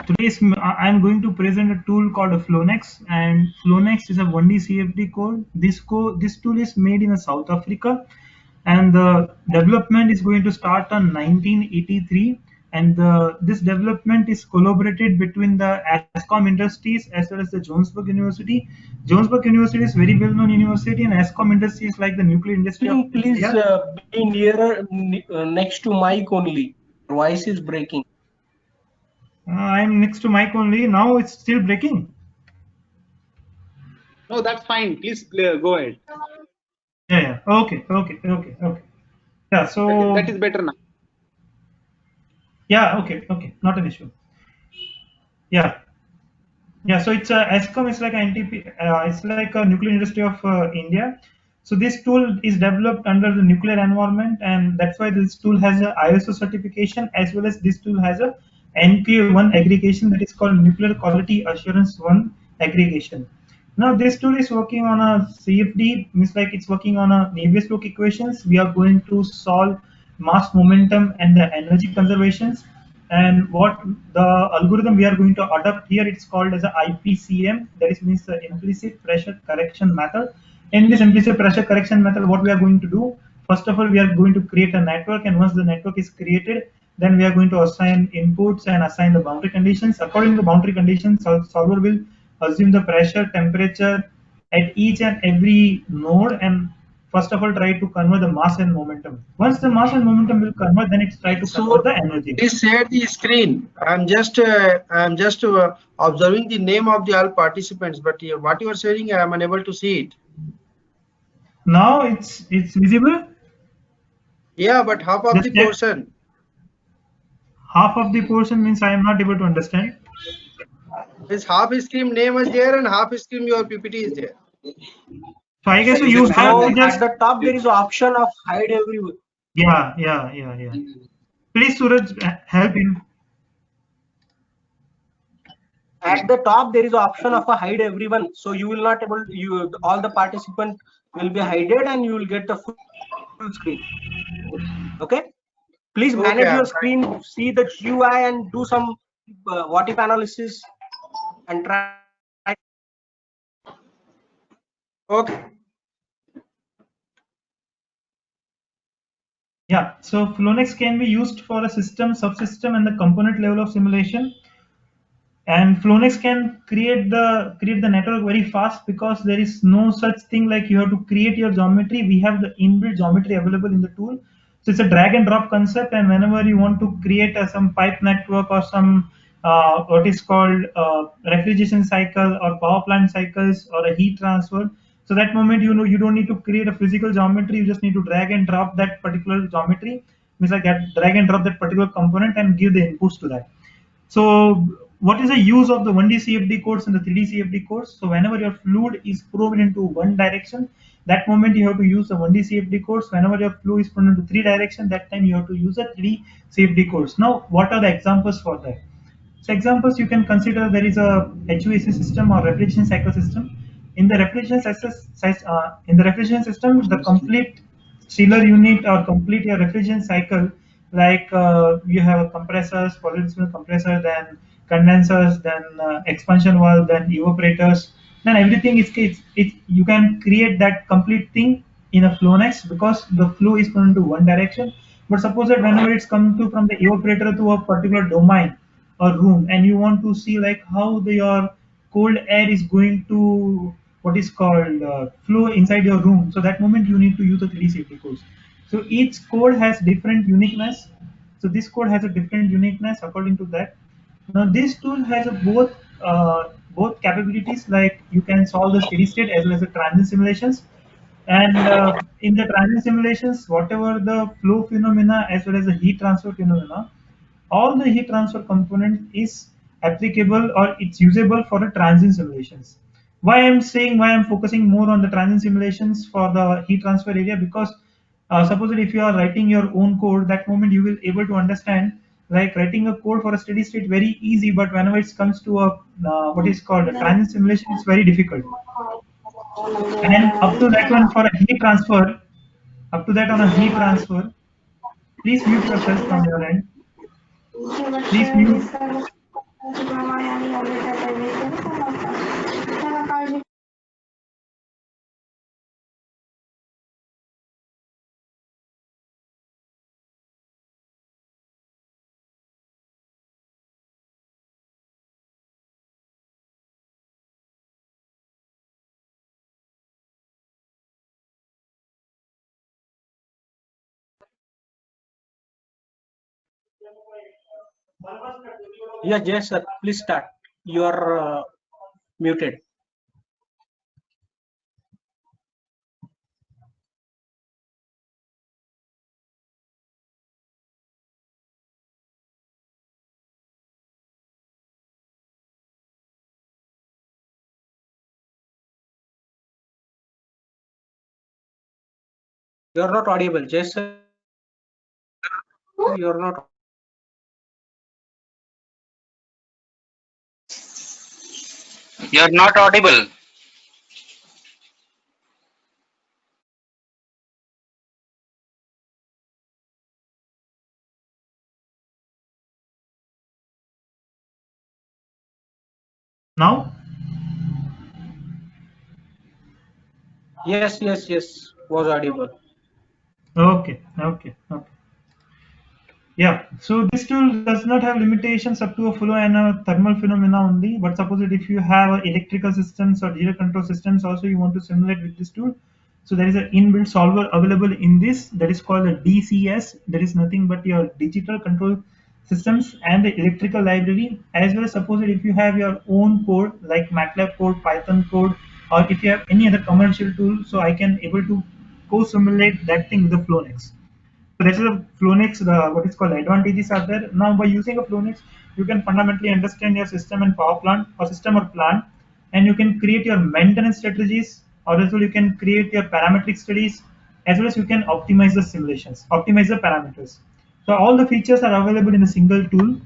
I'm going to present a tool called a Flonex, and Flonex is a 1D CFD code. This tool is made in South Africa, and the development is going to start on 1983. And this development is collaborated between the Ascom Industries as well as the Johannesburg University. Johannesburg University is very well-known university, and Ascom Industries like the nuclear industry of Please India. be nearer, next to mic only. Voice is breaking. I'm next to mic only. Now it's still breaking. No, that's fine. Please go ahead. Yeah. Okay. Yeah. So That is better now. yeah. Okay. Not an issue. Yeah. Yeah. So it's Eskom is like a NTP. It's like a nuclear industry of India. So this tool is developed under the nuclear environment, and that's why this tool has a ISO certification as well as this tool has a NQA1 aggregation that is called Nuclear Quality Assurance 1 aggregation. Now this tool is working on a CFD, means like it's working on a Navier-Stokes equations. We are going to solve mass momentum and the energy conservations. And what the algorithm we are going to adopt here, it's called as a IPCM, that is means the implicit pressure correction method. In this implicit pressure correction method, what we are going to do, first of all, we are going to create a network, and once the network is created, then we are going to assign inputs and assign the boundary conditions. According to boundary conditions, solver will assume the pressure, temperature at each and every node, and first of all try to convert the mass and momentum. Once the mass and momentum will convert, then it's try to convert the energy. Please share the screen. I'm just observing the name of the all participants, but what you are sharing, I am unable to see it. Now it's visible. Yeah, but half of the portion. Half of the portion means I am not able to understand. This half screen name is there and half screen your PPT is there. So I guess you have to just at the top there is option of hide everyone. Yeah. Please, Suraj, help him. At the top there is option of a hide everyone, so you will not able all the participants will be hidden and you will get the full screen. Okay, please manage your screen, see the GUI and do some what if analysis and try. Okay. Yeah, so Flonex can be used for a system, subsystem, and the component level of simulation. And Flonex can create the network very fast, because there is no such thing like you have to create your geometry. We have the inbuilt geometry available in the tool. So it's a drag and drop concept, and whenever you want to create some pipe network or some what is called refrigeration cycle or power plant cycles or a heat transfer, so that moment you don't need to create a physical geometry. You just need to drag and drop that particular geometry, means like drag and drop that particular component and give the inputs to that. So what is the use of the 1D CFD codes and the 3D CFD codes? So whenever your fluid is probed into one direction, that moment you have to use the 1D CFD codes. Whenever your fluid is probed into three direction, that time you have to use the 3D CFD codes. Now, what are the examples for that? So examples you can consider, there is a HVAC system or refrigeration cycle system. In the refrigeration system, the complete chiller unit or complete your refrigeration cycle, like you have compressors, polymer compressor, then condensers, then expansion valve, then evaporators, then everything is you can create that complete thing in a Flonex, because the flow is going to one direction. But suppose that whenever it's come to from the evaporator to a particular domain or room, and you want to see like how your cold air is going to what is called flow inside your room, so that moment you need to use the 3D safety codes. So each code has different uniqueness. So this code has a different uniqueness according to that. Now this tool has a both capabilities, like you can solve the steady state as well as the transient simulations. And in the transient simulations, whatever the flow phenomena as well as the heat transfer phenomena, all the heat transfer component is applicable or it's usable for the transient simulations. Why I'm focusing more on the transient simulations for the heat transfer area, because suppose that if you are writing your own code, that moment you will able to understand, like writing a code for a steady state very easy, but whenever it comes to a what is called a transient simulation, it's very difficult. And up to that one for a heat transfer, up to that on a heat transfer, please mute yourself from your end. Please mute. आणि omega television समजतात त्याला काळजी Yeah, Jay sir, please start. You are muted. You are not audible, Jay sir. You are not. You're not audible. Now? Yes, was audible. Okay. Yeah, so this tool does not have limitations up to a flow and a thermal phenomena only. But suppose that if you have electrical systems or digital control systems also you want to simulate with this tool. So there is an inbuilt solver available in this that is called a DCS. That is nothing but your digital control systems and the electrical library. As well as suppose that if you have your own code like MATLAB code, Python code, or if you have any other commercial tool, so I can able to co-simulate that thing with the Flownex. So that's the Flownex, what is called advantages are there. Now by using a Flownex, you can fundamentally understand your system and power plant or system or plant, and you can create your maintenance strategies, or as well you can create your parametric studies, as well as you can optimize the simulations, optimize the parameters. So all the features are available in a single tool.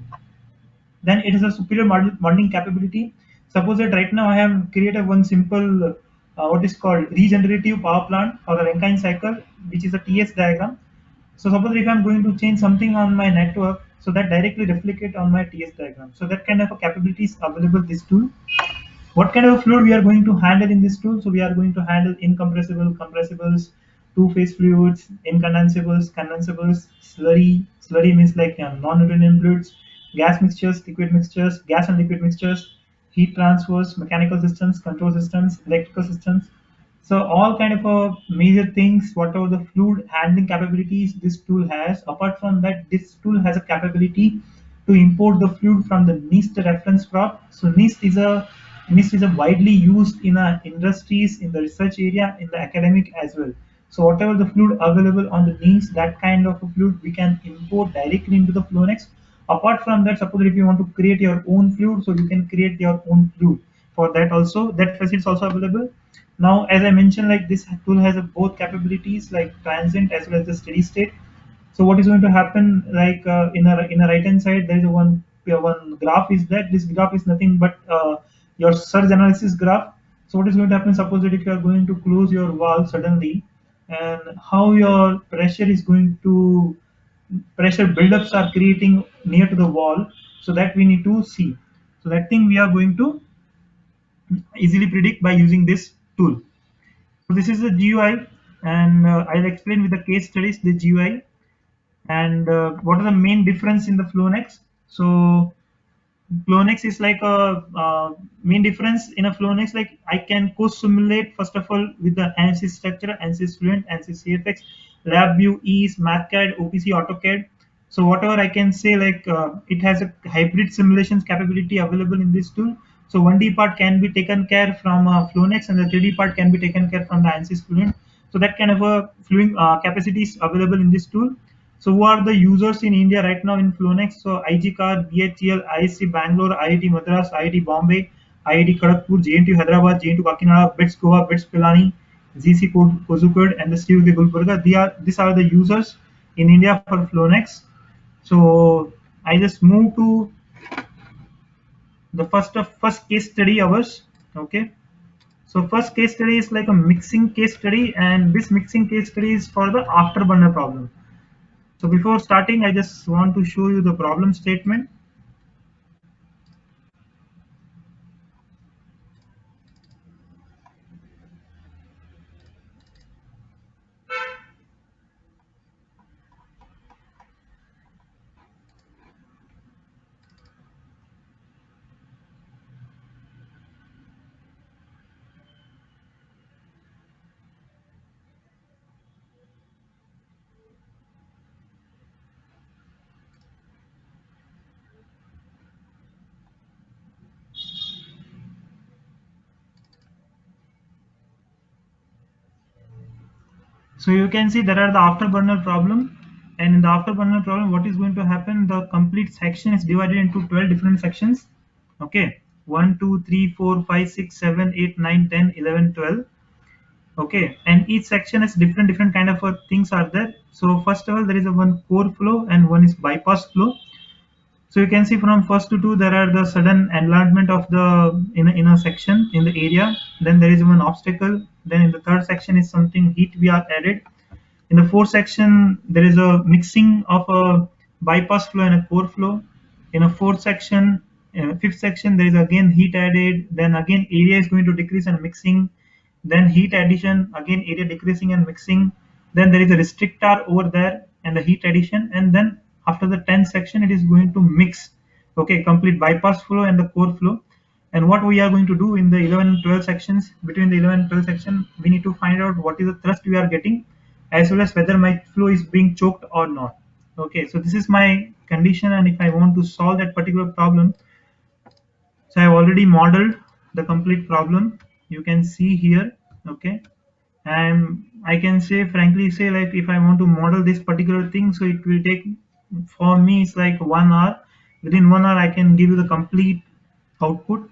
Then it is a superior modeling capability. Suppose that right now I have created one simple what is called regenerative power plant or a Rankine cycle, which is a TS diagram. So suppose if I'm going to change something on my network, so that directly replicate on my TS diagram. So that kind of a capability is available this tool. What kind of fluid we are going to handle in this tool? So we are going to handle incompressible, compressibles, two-phase fluids, incondensables, condensables, slurry. Slurry means like non-Newtonian fluids, gas mixtures, liquid mixtures, gas and liquid mixtures, heat transfers, mechanical systems, control systems, electrical systems. So all kind of major things, whatever the fluid handling capabilities this tool has. Apart from that, this tool has a capability to import the fluid from the NIST reference crop. So NIST is a widely used in industries, in the research area, in the academic as well. So whatever the fluid available on the NIST, that kind of a fluid we can import directly into the Flownex. Apart from that, suppose if you want to create your own fluid, so you can create your own fluid. For that also, that facility is also available. Now, as I mentioned, like this tool has both capabilities like transient as well as the steady state. So what is going to happen, like in a right hand side, there is one graph is that this graph is nothing but your surge analysis graph. So what is going to happen? Suppose that if you are going to close your valve suddenly, and how your pressure is going to pressure buildups are creating near to the wall. So that we need to see. So that thing we are going to easily predict by using this tool. So this is the GUI, and I'll explain with the case studies the GUI and what are the main difference in the Flownex. So Flownex is like a main difference in a Flownex. Like I can co-simulate first of all with the ANSYS structure, ANSYS Fluent, ANSYS CFX, LabVIEW, EASE, MathCAD, OPC, AutoCAD. So whatever I can say, like it has a hybrid simulations capability available in this tool. So 1D part can be taken care from Flownex, and the 3D part can be taken care from the ANSYS Fluent. So that kind of a fluent capacity is available in this tool. So who are the users in India right now in Flownex? So IGCAR, BHEL, ISC Bangalore, IIT Madras, IIT Bombay, IIT Kharagpur, JNTU Hyderabad, JNTU Kakinada, BITS Goa, BITS Pilani, GC Kozhikode, and the CUK Gulbarga. These are the users in India for Flownex. So I just move to the first case study ours. Okay. So first case study is like a mixing case study, and this mixing case study is for the afterburner problem. So before starting, I just want to show you the problem statement. So you can see there are the afterburner problem, and in the afterburner problem, what is going to happen? The complete section is divided into 12 different sections. Okay, 1, 2, 3, 4, 5, 6, 7, 8, 9, 10, 11, 12. Okay, and each section has different kind of things are there. So first of all, there is a one core flow and one is bypass flow. So you can see from first to two, there are the sudden enlargement of the in a section in the area. Then there is one obstacle. Then in the third section is something heat we are added. In the fourth section, there is a mixing of a bypass flow and a core flow. In a fifth section, there is again heat added. Then again area is going to decrease and mixing. Then heat addition, again area decreasing and mixing. Then there is a restrictor over there and the heat addition. And then after the 10th section, it is going to mix. Okay, complete bypass flow and the core flow. And what we are going to do in the 11 and 12 sections, between the 11 and 12 section, we need to find out what is the thrust we are getting, as well as whether my flow is being choked or not. Okay, so this is my condition, and if I want to solve that particular problem, so I have already modeled the complete problem. You can see here. Okay, and I can frankly say, like, if I want to model this particular thing, so it will take, for me, it's like 1 hour. Within 1 hour I can give you the complete output.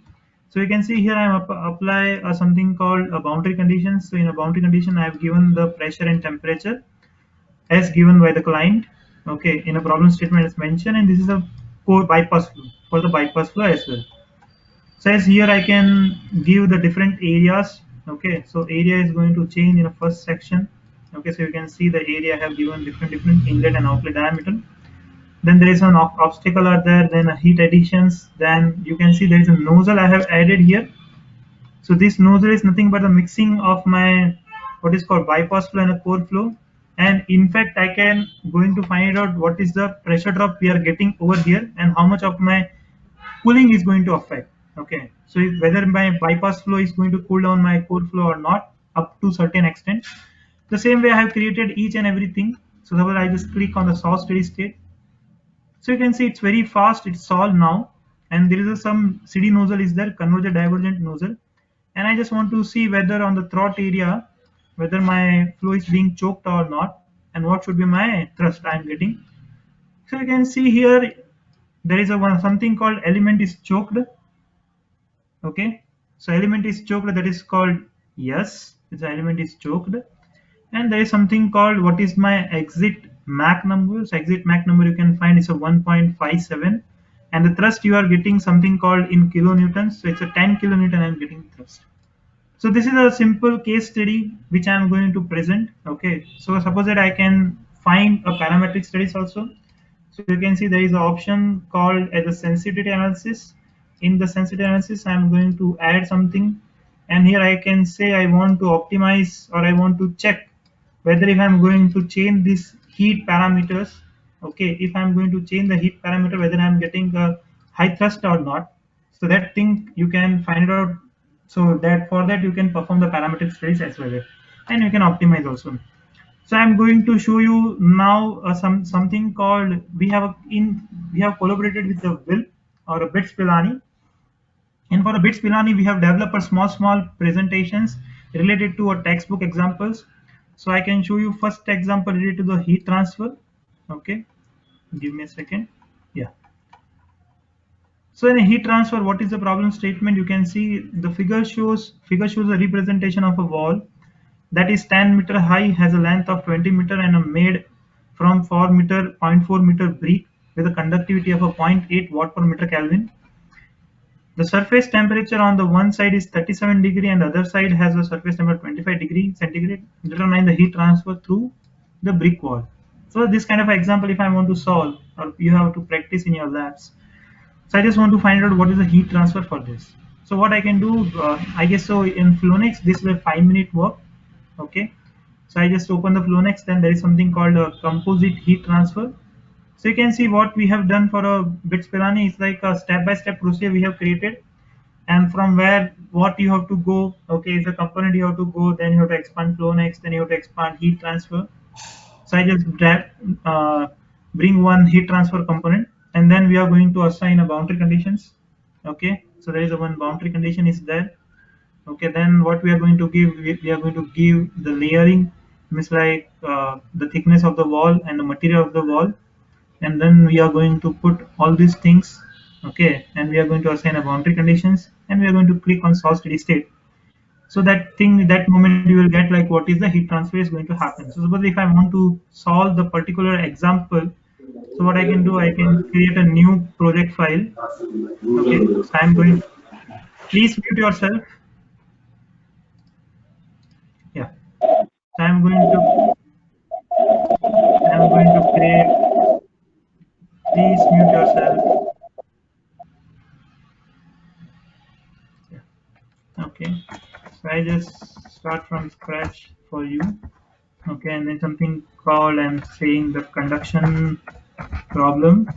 So you can see here I am apply something called a boundary conditions. So in a boundary condition, I have given the pressure and temperature as given by the client. Okay, in a problem statement as mentioned, and this is a core bypass flow for the bypass flow as well. So as here I can give the different areas. Okay, so area is going to change in the first section. Okay, so you can see the area I have given different inlet and outlet diameter. Then there is an obstacle are there, then a heat additions. Then you can see there is a nozzle I have added here. So this nozzle is nothing but a mixing of my what is called bypass flow and a core flow. And in fact, I can going to find out what is the pressure drop we are getting over here and how much of my cooling is going to affect. Okay, so whether my bypass flow is going to cool down my core flow or not up to certain extent. The same way I have created each and everything. So suppose I just click on the solve steady state. So you can see it's very fast, it's solved now, and there is some CD nozzle is there, convergent divergent nozzle, and I just want to see whether on the throat area, whether my flow is being choked or not, and what should be my thrust I am getting. So you can see here there is something called element is choked. Okay, so element is choked, that is called yes, this element is choked, and there is something called what is my exit Mach number. So exit Mach number you can find is a 1.57, and the thrust you are getting something called in kilonewtons. So it's a 10 kilonewton I am getting thrust. So this is a simple case study which I am going to present. Okay, so suppose that I can find a parametric studies also. So you can see there is an option called as a sensitivity analysis. In the sensitivity analysis, I am going to add something, and here I can say I want to optimize or I want to check whether if I am going to change this heat parameters. Okay, if I am going to change the heat parameter, whether I am getting a high thrust or not. So that thing you can find out. So that for that you can perform the parametric studies as well, and you can optimize also. So I'm going to show you now something called we have collaborated with the WIL or a BITS Pilani, and for a BITS Pilani we have developed a small presentations related to a textbook examples. So I can show you first example related to the heat transfer. Okay, give me a second. Yeah. So in a heat transfer, what is the problem statement? You can see the figure shows a representation of a wall that is 10 meter high, has a length of 20 meter and are made from 0.4 meter brick with a conductivity of a 0.8 watt per meter Kelvin. The surface temperature on the one side is 37 degree and the other side has a surface temperature 25 degree centigrade. Determine the heat transfer through the brick wall. So this kind of example, if I want to solve, or you have to practice in your labs. So I just want to find out what is the heat transfer for this. So what I can do, I guess so in Flownex, this is a 5-minute work. Okay, so I just open the Flownex, then there is something called a composite heat transfer. So you can see what we have done for a BITS Pilani is like a step-by-step procedure we have created, and from where what you have to go. Okay, is a component you have to go, then you have to expand Flownex, then you have to expand heat transfer. So I just bring one heat transfer component, and then we are going to assign a boundary conditions. Okay, so there is a one boundary condition is there. Okay, then what we are going to give, we are going to give the layering means like the thickness of the wall and the material of the wall, and then we are going to put all these things, okay, and we are going to assign a boundary conditions, and we are going to click on solve steady state. So that moment you will get like what is the heat transfer is going to happen. So suppose if I want to solve the particular example, so what I can do, I can create a new project file. Okay, so I'm going, please mute yourself. Yeah, so I'm going to create, please mute yourself. Yeah. Okay, so I just start from scratch for you. Okay, and then something called, I'm saying the conduction problem.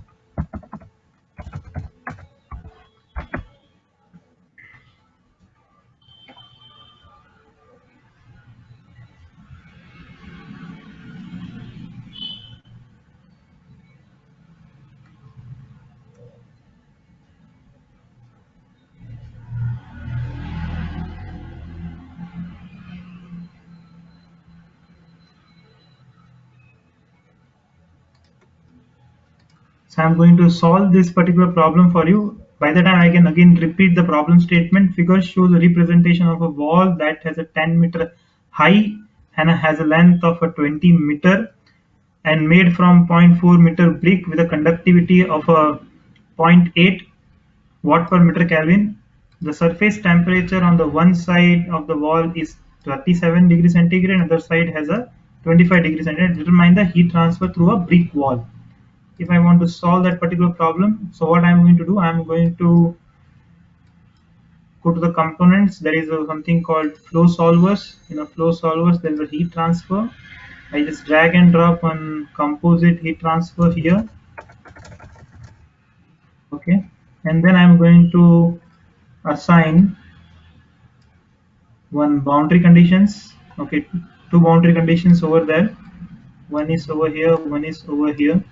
So I'm going to solve this particular problem for you. By the time I can again repeat the problem statement. Figure shows a representation of a wall that has a 10-meter height and has a length of a 20-meter and made from 0.4 meter brick with a conductivity of a 0.8 watt per meter Kelvin. The surface temperature on the one side of the wall is 37 degrees centigrade, and other side has a 25 degrees centigrade. Determine the heat transfer through a brick wall. If I want to solve that particular problem, so what I'm going to do, I'm going to go to the components. There is something called flow solvers. In a flow solvers, there is a heat transfer. I just drag and drop on composite heat transfer here. Okay, and then I'm going to assign one boundary conditions. Okay, two boundary conditions over there. One is over here, one is over here.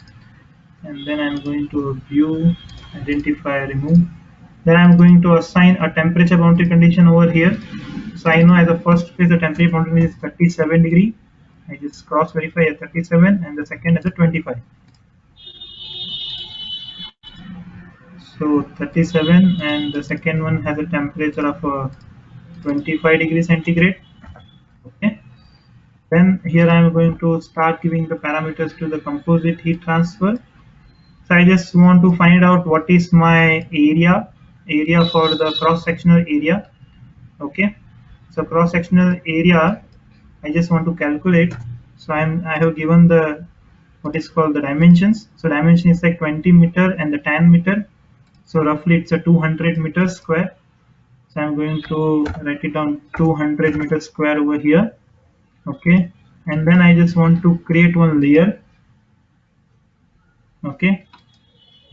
And then I'm going to view, identify, remove. Then I'm going to assign a temperature boundary condition over here. So I know as a first phase the temperature boundary is 37 degree. I just cross verify at 37, and the second is a 25. So 37, and the second one has a temperature of 25 degrees centigrade. Okay. Then here I am going to start giving the parameters to the composite heat transfer. So I just want to find out what is my area for the cross-sectional area. Okay, so cross-sectional area I just want to calculate. So I have given the what is called the dimensions. So dimension is like 20 meter and the 10 meter. So roughly it's a 200 meters square. So I'm going to write it down 200 meters square over here. Okay, and then I just want to create one layer. Okay,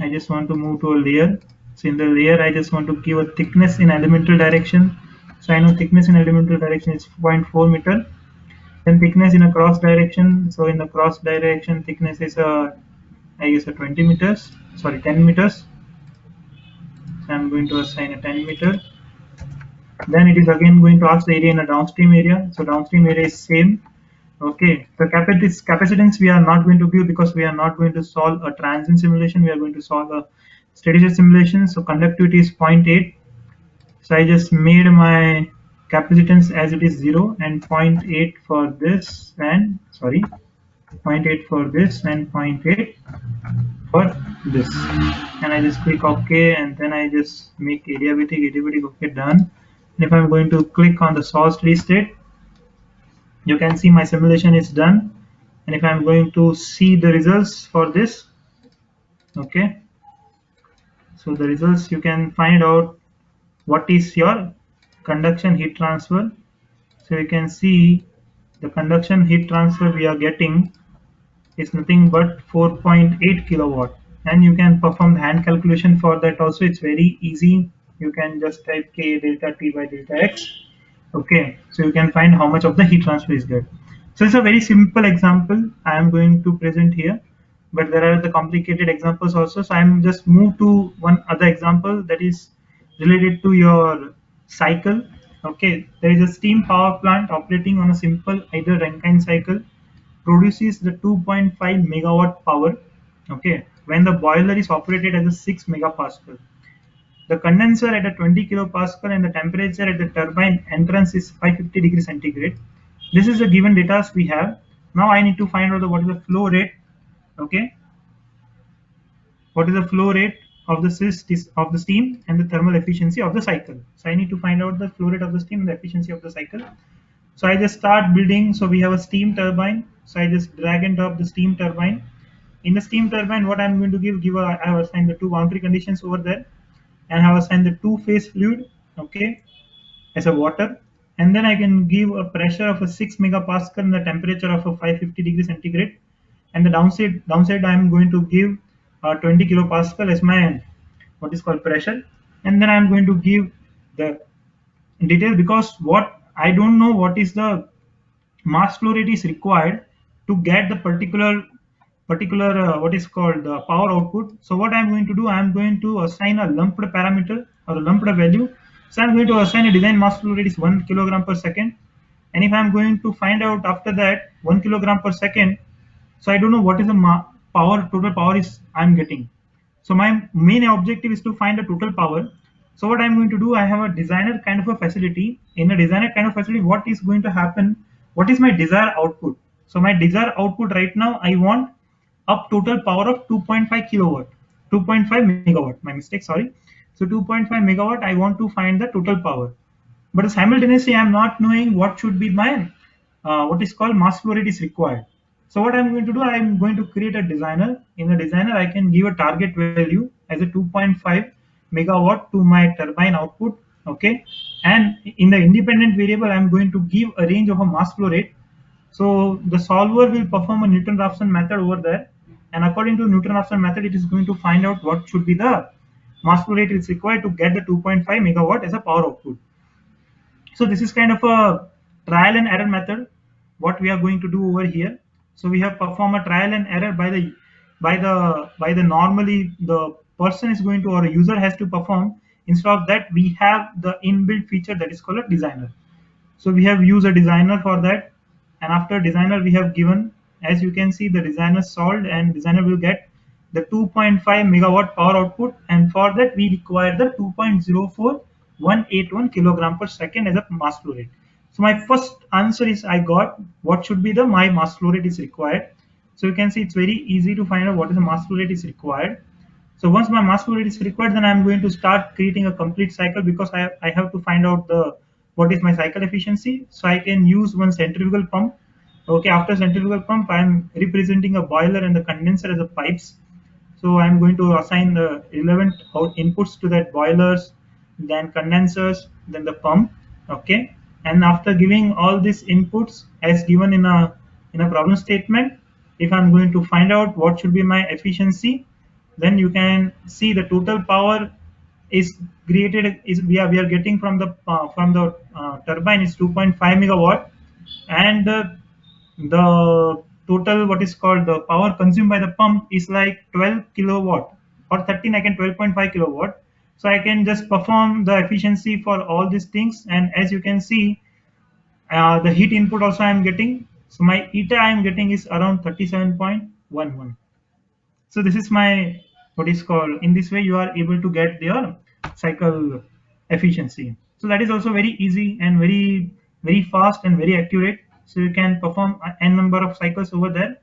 I just want to move to a layer. So in the layer, I just want to give a thickness in elemental direction. So I know thickness in elemental direction is 0.4 meter. Then thickness in a cross direction. So in the cross direction, thickness is I guess a 20 meters. Sorry, 10 meters. So I'm going to assign a 10 meter. Then it is again going to ask the area in a downstream area. So downstream area is same. Okay, the capacitance we are not going to give because we are not going to solve a transient simulation. We are going to solve a steady state simulation. So conductivity is 0.8. So I just made my capacitance as it is 0 and 0.8 for this and 0.8 for this and 0.8 for this. And I just click OK, and then I just make adiabatic, okay, done. And if I'm going to click on the solve steady state, you can see my simulation is done. And if I'm going to see the results for this, okay, so the results, you can find out what is your conduction heat transfer. So you can see the conduction heat transfer we are getting is nothing but 4.8 kilowatt, and you can perform the hand calculation for that also. It's very easy. You can just type K delta T by delta X. Okay, so you can find how much of the heat transfer is there. So it's a very simple example I am going to present here, but there are the complicated examples also. So I'm just move to one other example that is related to your cycle. Okay, there is a steam power plant operating on a simple idle Rankine cycle, produces the 2.5 megawatt power. Okay, when the boiler is operated at a 6 megapascal. The condenser at a 20 kilopascal and the temperature at the turbine entrance is 550 degrees centigrade. This is the given data we have. Now I need to find out what is the flow rate. Okay, what is the flow rate of the steam and the thermal efficiency of the cycle. So I need to find out the flow rate of the steam and the efficiency of the cycle. So I just start building. So we have a steam turbine. So I just drag and drop the steam turbine. In the steam turbine, what I'm going to I have assigned the two boundary conditions over there, and I have assigned the two-phase fluid, okay, as a water, and then I can give a pressure of a 6 megapascal and the temperature of a 550 degrees centigrade, and the downside I'm going to give 20 kilopascal as my what is called pressure, and then I'm going to give the detail, because what I don't know what is the mass flow rate is required to get the particular what is called the power output. So what I'm going to do, I'm going to assign a lumped parameter or a lumped value. So I'm going to assign a design mass flow rate is 1 kilogram per second, and if I'm going to find out after that 1 kilogram per second, so I don't know what is the total power is I'm getting. So my main objective is to find the total power. So what I'm going to do, I have a designer kind of a facility. In a designer kind of facility, what is going to happen? What is my desired output? So my desired output right now, I want up total power of 2.5 kilowatt, 2.5 megawatt. My mistake, sorry. So 2.5 megawatt, I want to find the total power. But simultaneously, I'm not knowing what should be my what is called mass flow rate is required. So what I'm going to do, I'm going to create a designer. In the designer, I can give a target value as a 2.5 megawatt to my turbine output. Okay, and in the independent variable, I'm going to give a range of a mass flow rate. So the solver will perform a Newton-Raphson method over there, and according to Newton-Raphson method, it is going to find out what should be the mass flow rate is required to get the 2.5 megawatt as a power output. So this is kind of a trial and error method what we are going to do over here. So we have performed a trial and error by the normally the person is going to, or a user has to perform. Instead of that, we have the inbuilt feature that is called a designer. So we have used a designer for that, and after designer we have given, as you can see, the designer solved, and designer will get the 2.5 megawatt power output, and for that we require the 2.04181 kilogram per second as a mass flow rate. So my first answer is I got what should be the my mass flow rate is required. So you can see it's very easy to find out what is the mass flow rate is required. So once my mass flow rate is required, then I'm going to start creating a complete cycle, because I have to find out the what is my cycle efficiency. So I can use one centrifugal pump. Okay, after centrifugal pump, I'm representing a boiler and the condenser as a pipes. So I'm going to assign the relevant inputs to that boilers, then condensers, then the pump. Okay, and after giving all these inputs as given in a problem statement, if I'm going to find out what should be my efficiency, then you can see the total power is created is we are getting from the turbine is 2.5 megawatt, and the total what is called the power consumed by the pump is like 12 kilowatt or 13 again 12.5 kilowatt. So I can just perform the efficiency for all these things, and as you can see, the heat input also I am getting. So my eta I am getting is around 37.11. So this is my what is called, in this way you are able to get your cycle efficiency. So that is also very easy and very fast and very accurate. So you can perform n number of cycles over there.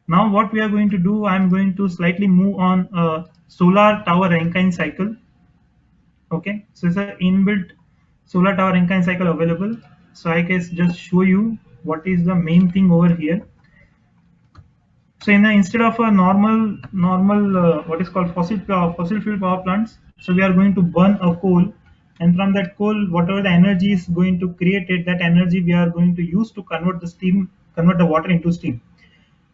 Now what we are going to do, I'm going to slightly move on a solar tower Rankine cycle. Okay, so it's an inbuilt solar tower Rankine cycle available. So I can just show you what is the main thing over here. So instead of a normal what is called fossil fuel power plants, so we are going to burn a coal, and from that coal, whatever the energy is going to create it, that energy we are going to use to convert the water into steam.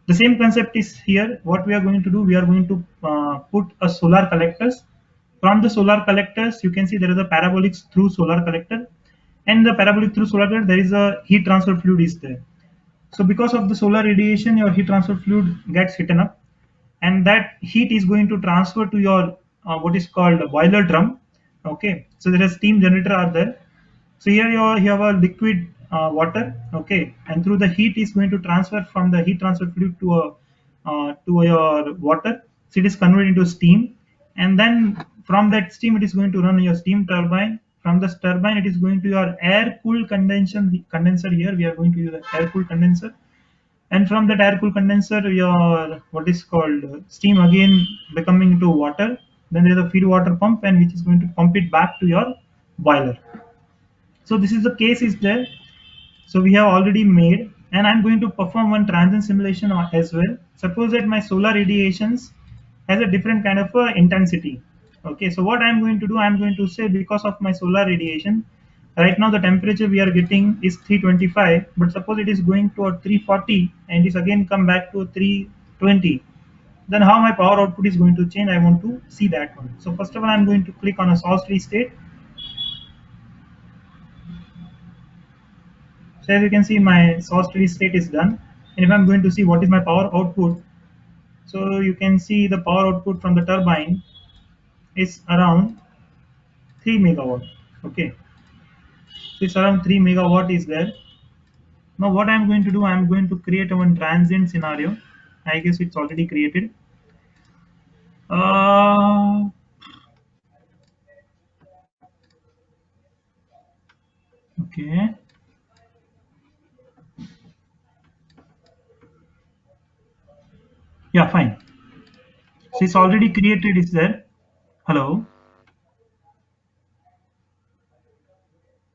The same concept is here. What we are going to do, we are going to put a solar collectors. From the solar collectors, you can see there is a parabolic through solar collector, and the parabolic through solar collector, there is a heat transfer fluid is there. So because of the solar radiation, your heat transfer fluid gets heated up, and that heat is going to transfer to your what is called a boiler drum. Okay, so there is steam generator are there, So here you have a liquid water, okay, and through the heat is going to transfer from the heat transfer fluid to your water. So it is converted into steam, and then from that steam it is going to run your steam turbine. From this turbine it is going to your air cooled condenser. Here we are going to use an air cooled condenser, and from that air cooled condenser your what is called steam again becoming into water. Then there is a feed water pump, and which is going to pump it back to your boiler. So this is the case is there. So we have already made, and I'm going to perform one transient simulation as well. Suppose that my solar radiations has a different kind of intensity. Okay, so what I'm going to do, I'm going to say because of my solar radiation, right now the temperature we are getting is 325, but suppose it is going to a 340 and is again come back to 320. Then how my power output is going to change, I want to see that one. So first of all, I'm going to click on a source free state. So as you can see, my source steady state is done. And if I'm going to see what is my power output, so you can see the power output from the turbine is around 3 megawatt. Okay, so it's around 3 megawatt is there. Now what I'm going to do, I'm going to create one transient scenario. I guess it's already created. Okay. Yeah, fine. So it's already created, is there? Hello.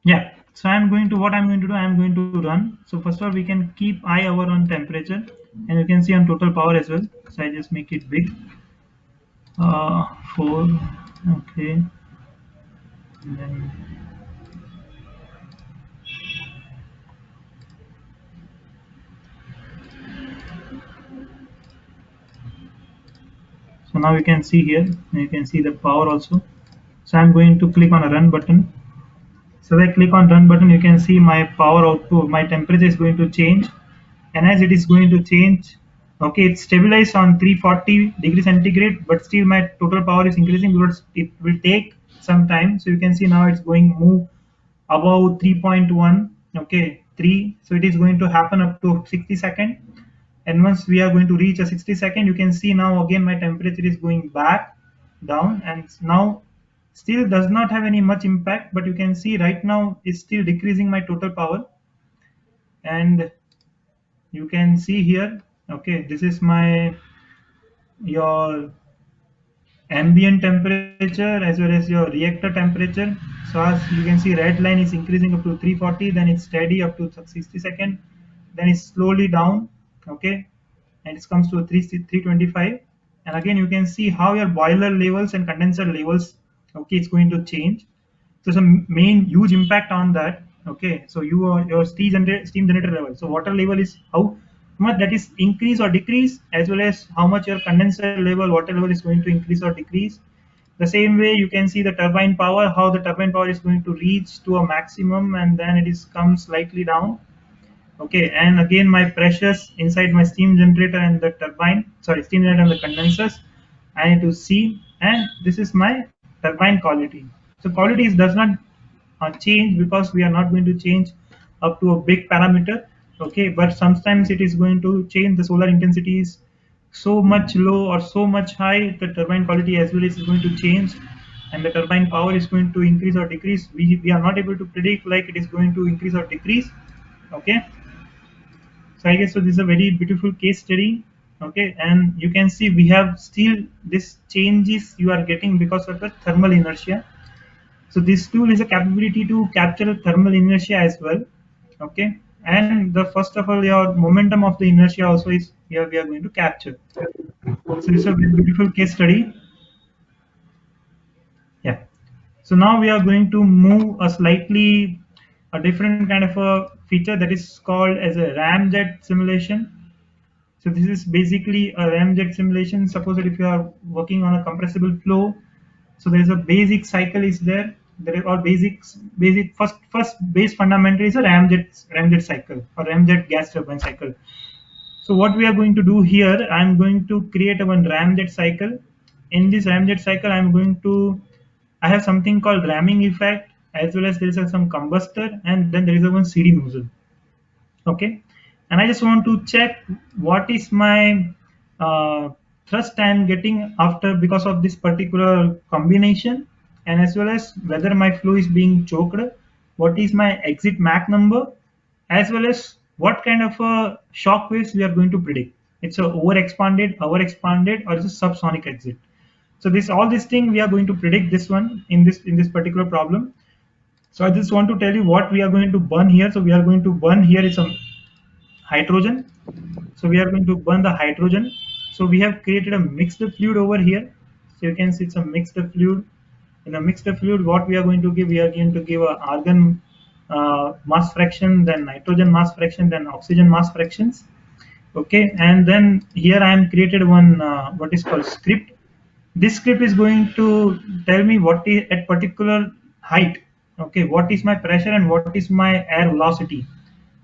Yeah. So I'm going to what I'm going to do, I'm going to run. So first of all, we can keep I hour on temperature, and you can see on total power as well. So I just make it big. 4. Okay. And then so now you can see here, you can see the power also. So I'm going to click on a run button. So I click on run button, you can see my power output, my temperature is going to change, and as it is going to change, okay, it's stabilized on 340 degrees centigrade, but still my total power is increasing because it will take some time. So you can see now it's going move above 3.1, okay, 3. So it is going to happen up to 60 seconds, and once we are going to reach a 60 second, you can see now again my temperature is going back down, and now still does not have any much impact, but you can see right now is still decreasing my total power. And you can see here, okay, this is my your ambient temperature as well as your reactor temperature. So as you can see, red line is increasing up to 340, then it's steady up to 60 second, then it's slowly down, okay, and it comes to 325. And again you can see how your boiler levels and condenser levels, okay, it's going to change. So some main huge impact on that. Okay, so your steam generator level, so water level is how much that is increase or decrease, as well as how much your condenser level, water level is going to increase or decrease. The same way you can see the turbine power, how the turbine power is going to reach to a maximum and then it is comes slightly down. Okay, and again my pressures inside my steam generator and the turbine, sorry, steam generator and the condensers, I need to see. And this is my turbine quality. So quality does not change because we are not going to change up to a big parameter. Okay, but sometimes it is going to change. The solar intensity is so much low or so much high, the turbine quality as well is going to change, and the turbine power is going to increase or decrease. We are not able to predict like it is going to increase or decrease. Okay, so I guess so this is a very beautiful case study. Okay, and you can see we have still this changes you are getting because of the thermal inertia. So this tool is a capability to capture thermal inertia as well. Okay, and the first of all your momentum of the inertia also is here we are going to capture. So this is a very beautiful case study. Yeah. So now we are going to move a different kind of a feature that is called as a ramjet simulation. So this is basically a ramjet simulation. Suppose that if you are working on a compressible flow, so there is a basic cycle is there. There are all basic first base fundamental is a ramjet cycle or ramjet gas turbine cycle. So what we are going to do here, I'm going to create a one ramjet cycle. In this ramjet cycle, I have something called ramming effect, as well as there is some combustor, and then there is a one CD nozzle. Okay, and I just want to check what is my thrust I am getting after because of this particular combination, and as well as whether my flow is being choked, what is my exit Mach number, as well as what kind of shock waves we are going to predict. It's a overexpanded, or it's a subsonic exit. So this all this thing we are going to predict this one in this particular problem. So I just want to tell you what we are going to burn here. So we are going to burn here is some hydrogen. So we are going to burn the hydrogen. So we have created a mixed fluid over here. So you can see it's a mixed fluid. In a mixed fluid, what we are going to give, we are going to give a argon mass fraction, then nitrogen mass fraction, then oxygen mass fractions. Okay, and then here I am created one what is called script. This script is going to tell me what is at particular height. Okay, what is my pressure and what is my air velocity.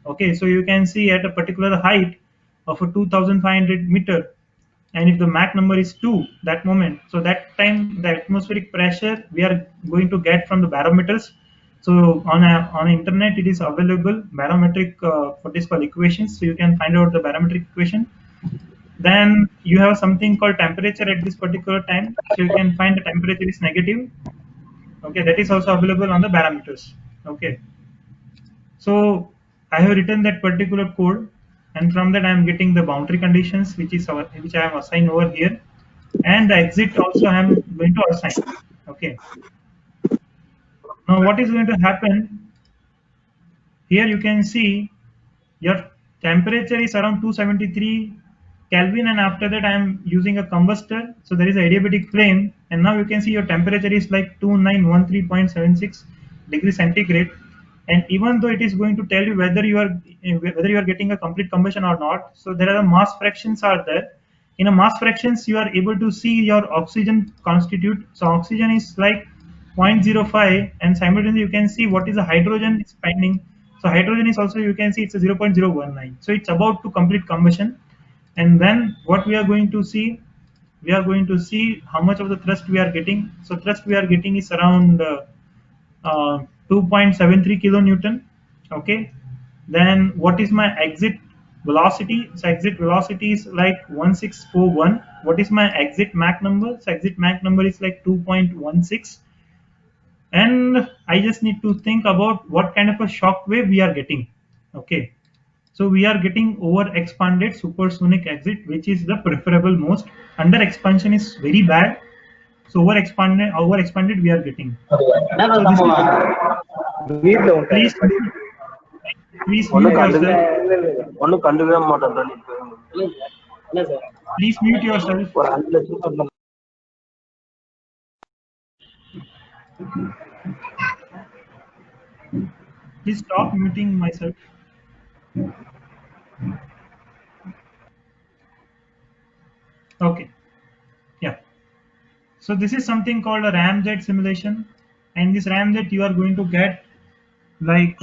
Okay, so you can see at a particular height of a 2500 meter, and if the Mach number is 2 that moment, so that time the atmospheric pressure we are going to get from the barometers. So on internet it is available barometric what is called equations, so you can find out the barometric equation. Then you have something called temperature at this particular time, so you can find the temperature is negative. Okay, that is also available on the barometers. Okay, so I have written that particular code, and from that I am getting the boundary conditions which I am assigned over here, and the exit also I am going to assign. Okay, now what is going to happen here, you can see your temperature is around 273 Kelvin, and after that I am using a combustor, so there is a adiabatic flame, and now you can see your temperature is like 2913.76 degrees centigrade. And even though it is going to tell you whether you are getting a complete combustion or not, so there are mass fractions are there. In a mass fractions you are able to see your oxygen constitute. So oxygen is like 0.05, and simultaneously you can see what is the hydrogen is finding. So hydrogen is also, you can see it's a 0.019. So it's about to complete combustion. And then what we are going to see, we are going to see how much of the thrust we are getting. So thrust we are getting is around 2.73 kilonewton. Okay, then what is my exit velocity? So exit velocity is like 1641. What is my exit Mach number? So exit Mach number is like 2.16. And I just need to think about what kind of a shock wave we are getting. Okay, so we are getting over expanded supersonic exit, which is the preferable most. Under expansion is very bad. So over expanded we are getting. So this is, please mute yourself. Please mute yourself. Please stop muting myself. Okay, yeah. So this is something called a ramjet simulation, and this ramjet you are going to get like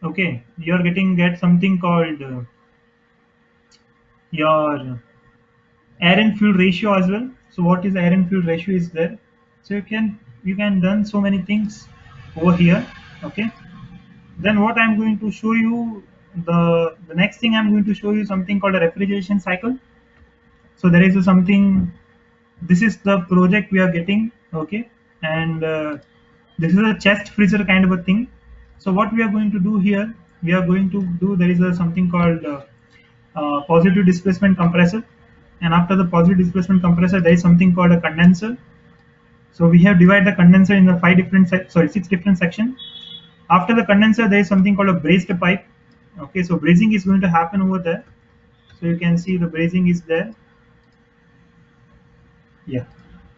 okay, you are get something called your air and fuel ratio as well. So what is air and fuel ratio is there. So you can done so many things over here. Okay, then what I'm going to show you, the next thing I'm going to show you something called a refrigeration cycle. So there is something, this is the project we are getting. Okay, and this is a chest freezer kind of a thing. So what we are going to do here, we are going to do, there is something called positive displacement compressor, and after the positive displacement compressor there is something called a condenser. So we have divided the condenser in the 6 different sections. After the condenser there is something called a brazed pipe. Okay, so brazing is going to happen over there. So you can see the brazing is there. Yeah,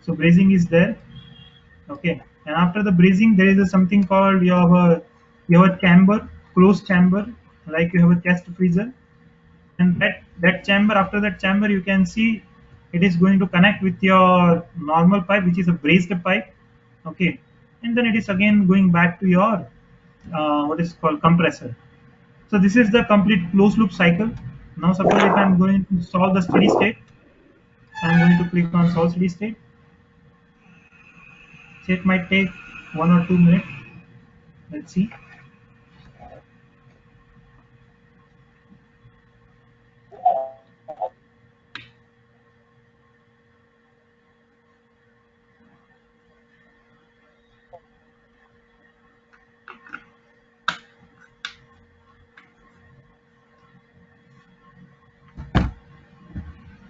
so brazing is there. Okay, and after the brazing there is something called, you have a chamber, closed chamber, like you have a chest freezer, and that chamber, after that chamber you can see it is going to connect with your normal pipe, which is a brazed pipe. Okay, and then it is again going back to your what is called compressor. So this is the complete closed loop cycle. Now suppose if I'm going to solve the steady state, so I'm going to click on solve steady state. So it might take 1 or 2 minutes. Let's see.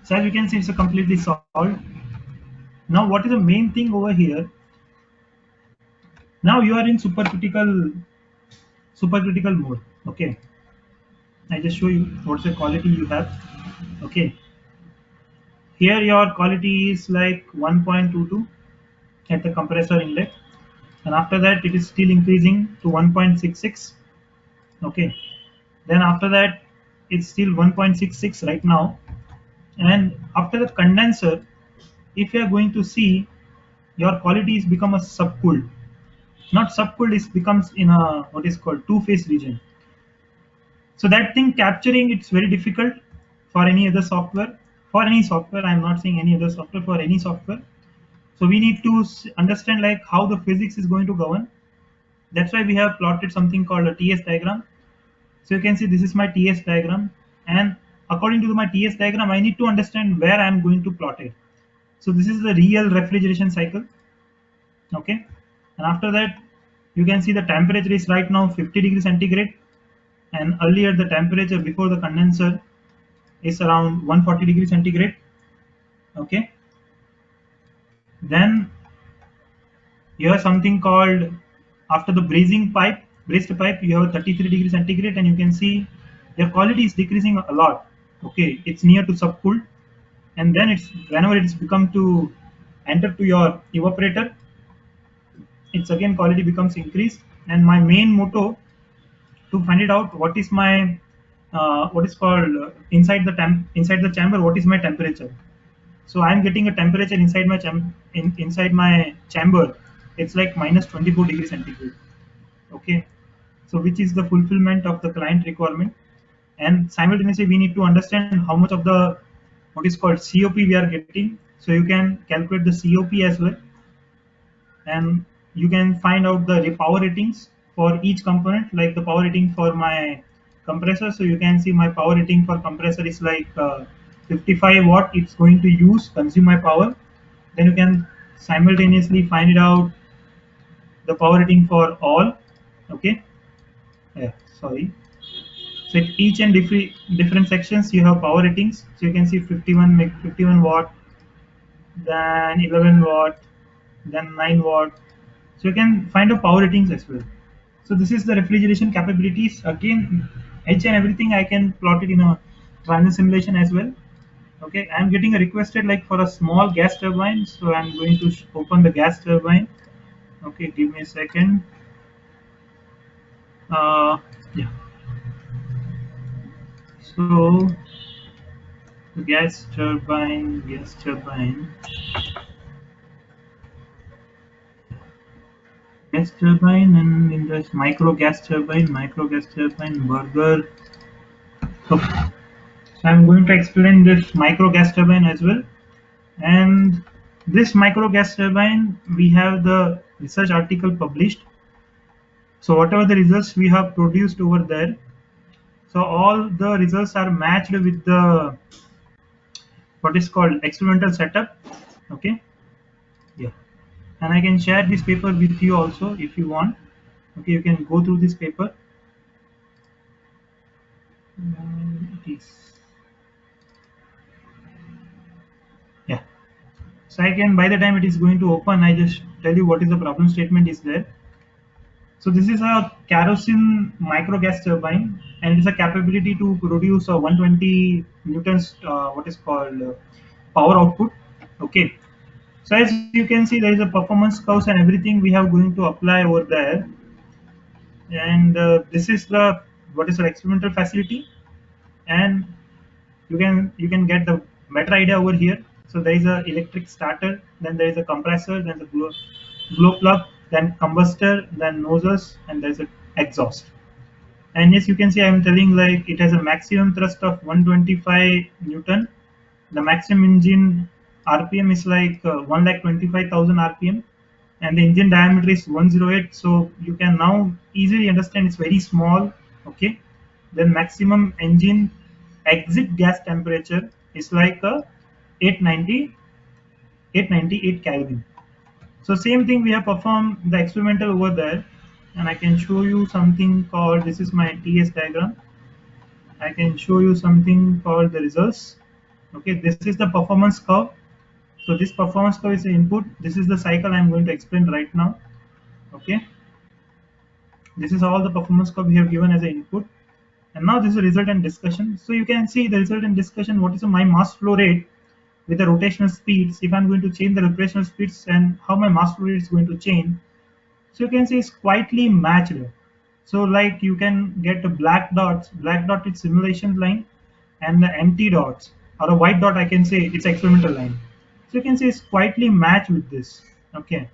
So as you can see, it's a completely solved. Now, what is the main thing over here? Now you are in supercritical mode. Okay, I just show you what's the quality you have. Okay, here your quality is like 1.22 at the compressor inlet, and after that it is still increasing to 1.66. Okay, then after that it's still 1.66 right now, and after the condenser, if you are going to see, your quality is become a subcooled. Not subcooled, it becomes in a what is called two-phase region. So that thing capturing, it's very difficult for any other software. For any software, I'm not saying any other software, for any software. So we need to understand like how the physics is going to govern. That's why we have plotted something called a TS diagram. So you can see this is my TS diagram, and according to my TS diagram, I need to understand where I'm going to plot it. So this is the real refrigeration cycle. Okay, and after that, you can see the temperature is right now 50 degrees centigrade, and earlier the temperature before the condenser is around 140 degrees centigrade. Okay, then you have something called, after the braised pipe, you have a 33 degrees centigrade, and you can see your quality is decreasing a lot. Okay, it's near to subcooled, and then it's whenever it's become to enter to your evaporator, it's again quality becomes increased. And my main motto to find it out, what is my what is called inside the chamber, what is my temperature. So I'm getting a temperature inside my inside my chamber, it's like minus 24 degrees centigrade. Okay, so which is the fulfillment of the client requirement, and simultaneously we need to understand how much of the what is called COP we are getting. So you can calculate the COP as well, and you can find out the power ratings for each component, like the power rating for my compressor. So you can see my power rating for compressor is like 55 watt it's going to consume my power. Then you can simultaneously find it out the power rating for all. Okay, yeah, sorry. So at each and different sections you have power ratings. So you can see 51 watt, then 11 watt, then 9 watt. So you can find out power ratings as well. So this is the refrigeration capabilities. Again, each and everything I can plot it in a transit simulation as well. Okay, I'm getting a requested like for a small gas turbine, so I'm going to open the gas turbine. Okay, give me a second. Yeah. So the gas turbine, and in this micro gas turbine, burger. Okay. So I'm going to explain this micro gas turbine as well. And this micro gas turbine, we have the research article published. So whatever the results we have produced over there, so all the results are matched with the what is called experimental setup. Okay, yeah, and I can share this paper with you also if you want. Okay, you can go through this paper. It is, yeah. So I can, by the time it is going to open, I just tell you what is the problem statement is there. So this is a kerosene micro gas turbine, and it is a capability to produce a 120 newtons what is called power output. Okay, so as you can see, there is a performance curves and everything we have going to apply over there, and this is the what is the experimental facility, and you can get the better idea over here. So there is a electric starter, then there is a compressor, then the glow plug, then combustor, then nozzles, and there is a exhaust. And yes, you can see I'm telling like it has a maximum thrust of 125 newton. The maximum engine RPM is like 1,25,000 RPM. and the engine diameter is 108. So you can now easily understand it's very small. Okay, then maximum engine exit gas temperature is like a 890 898 Kelvin. So same thing, we have performed the experimental over there, and I can show you something called, this is my TS diagram. I can show you something called the results. Okay, this is the performance curve. So this performance curve is the input. This is the cycle I'm going to explain right now. Okay, this is all the performance curve we have given as an input. And now this is the result and discussion. So you can see the result and discussion. What is my mass flow rate with the rotational speeds? If I'm going to change the rotational speeds and how my mass flow rate is going to change. So you can see it's quietly matched. So like you can get the black dots. Black dot is simulation line, and the empty dots or a white dot, I can say it's experimental line. So you can see it's quietly matched with this. Okay.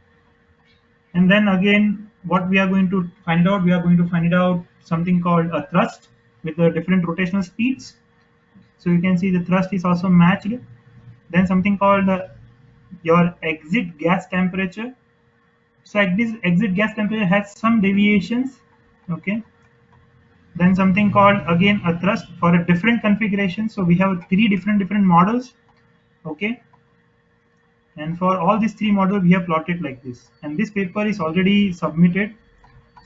And then again, what we are going to find out, we are going to find out something called a thrust with the different rotational speeds. So you can see the thrust is also matched. Then something called your exit gas temperature. So this exit gas temperature has some deviations. Okay. Then something called again a thrust for a different configuration. So we have three different models. Okay. And for all these three models, we have plotted like this. And this paper is already submitted.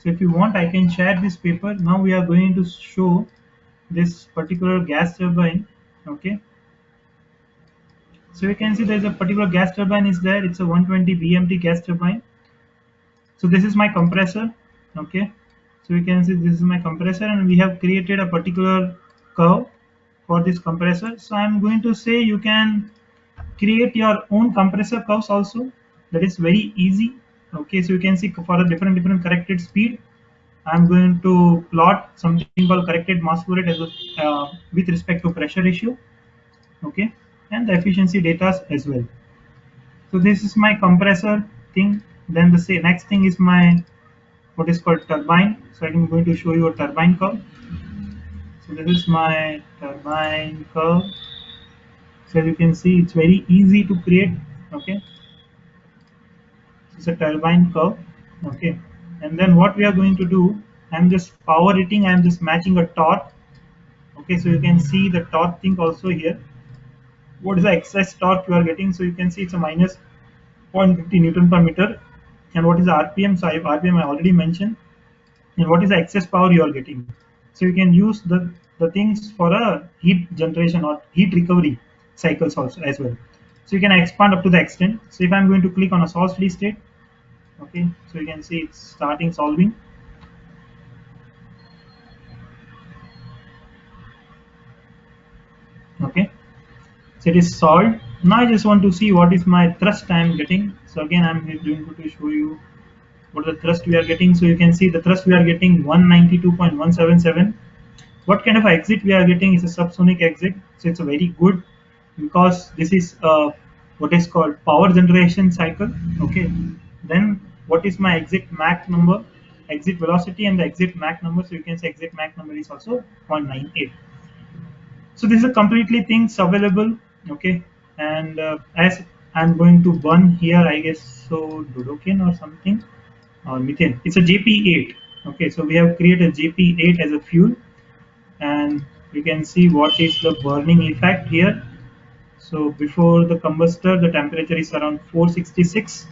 So if you want, I can share this paper. Now we are going to show this particular gas turbine. Okay. So you can see there's a particular gas turbine is there. It's a 120 BMT gas turbine. So this is my compressor. Okay. So you can see this is my compressor, and we have created a particular curve for this compressor. So I'm going to say you can create your own compressor curves also. That is very easy. Okay, so you can see for a different corrected speed, I'm going to plot something called corrected mass flow rate as with respect to pressure ratio. Okay, and the efficiency data as well. So this is my compressor thing. Then the next thing is my what is called turbine. So I'm going to show you a turbine curve. So this is my turbine curve. So as you can see, it's very easy to create. Okay, it's a turbine curve. Okay, and then what we are going to do, I'm just power rating, I'm just matching a torque. Okay, so you can see the torque thing also here. What is the excess torque you are getting? So you can see it's a minus 0.50 Newton per meter. And what is the RPM? So RPM I already mentioned. And what is the excess power you are getting? So you can use the things for a heat generation or heat recovery cycles also as well. So you can expand up to the extent. So if I'm going to click on a solve steady state, okay, so you can see it's starting solving. Okay, so it is solved. Now I just want to see what is my thrust I am getting. So again, I'm going to show you what the thrust we are getting. So you can see the thrust we are getting 192.177. What kind of exit we are getting is a subsonic exit. So it's a very good, because this is what is called power generation cycle. Okay, then what is my exit Mach number, exit velocity, and the exit Mach number? So you can say exit Mach number is also 0.98. So this is completely things available. Okay, and as I'm going to burn here, I guess so Dodocane or something, or methane. It's a JP8. Okay, so we have created JP8 as a fuel, and you can see what is the burning effect here. So before the combustor, the temperature is around 466,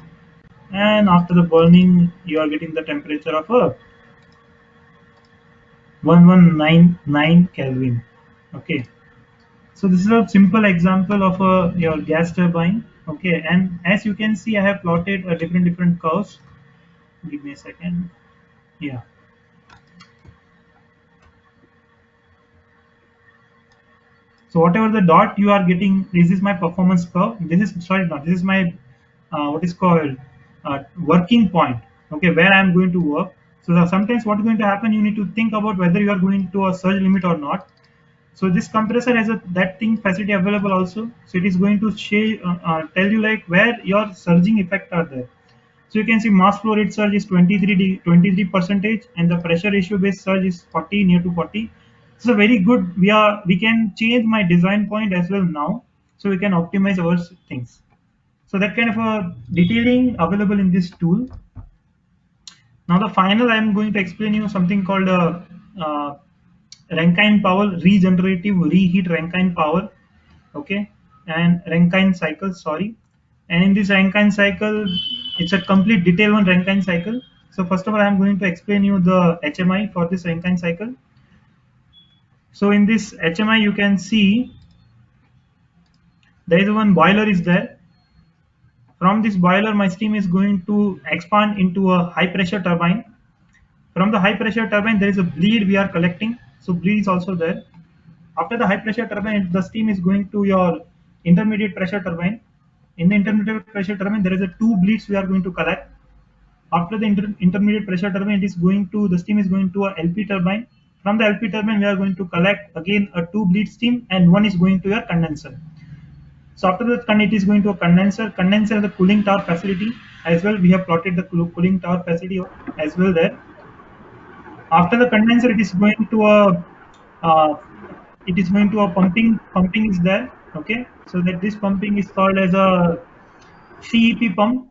and after the burning, you are getting the temperature of a 1199 Kelvin. Okay, so this is a simple example of your gas turbine. Okay, and as you can see, I have plotted a different curves. Give me a second. Yeah. So whatever the dot you are getting, this is my performance curve. This is this is my what is called working point. Okay, where I am going to work. So sometimes what is going to happen, you need to think about whether you are going to a surge limit or not. So this compressor has that thing facility available also. So it is going to tell you like where your surging effect are there. So you can see mass flow rate surge is 23%, and the pressure ratio based surge is 40, near to 40. So very good. We can change my design point as well now, so we can optimize our things. So that kind of a detailing available in this tool. Now the final, I am going to explain you something called uh, Rankine power, regenerative reheat Rankine power, okay, and Rankine cycle, sorry. And in this Rankine cycle, it's a complete detail on Rankine cycle. So first of all, I am going to explain you the HMI for this Rankine cycle. So in this HMI, you can see there is one boiler is there. From this boiler, my steam is going to expand into a high pressure turbine. From the high pressure turbine, there is a bleed we are collecting. So bleed is also there. After the high pressure turbine, the steam is going to your intermediate pressure turbine. In the intermediate pressure turbine, there is a two bleeds we are going to collect. After the intermediate pressure turbine, it is going to, the steam is going to a LP turbine. From the LP turbine, we are going to collect again a two bleed steam, and one is going to your condenser. So after that, it is going to a condenser. Condenser, the cooling tower facility as well. We have plotted the cooling tower facility as well there. After the condenser, it is going to a pumping. Pumping is there. Okay, so that this pumping is called as a CEP pump,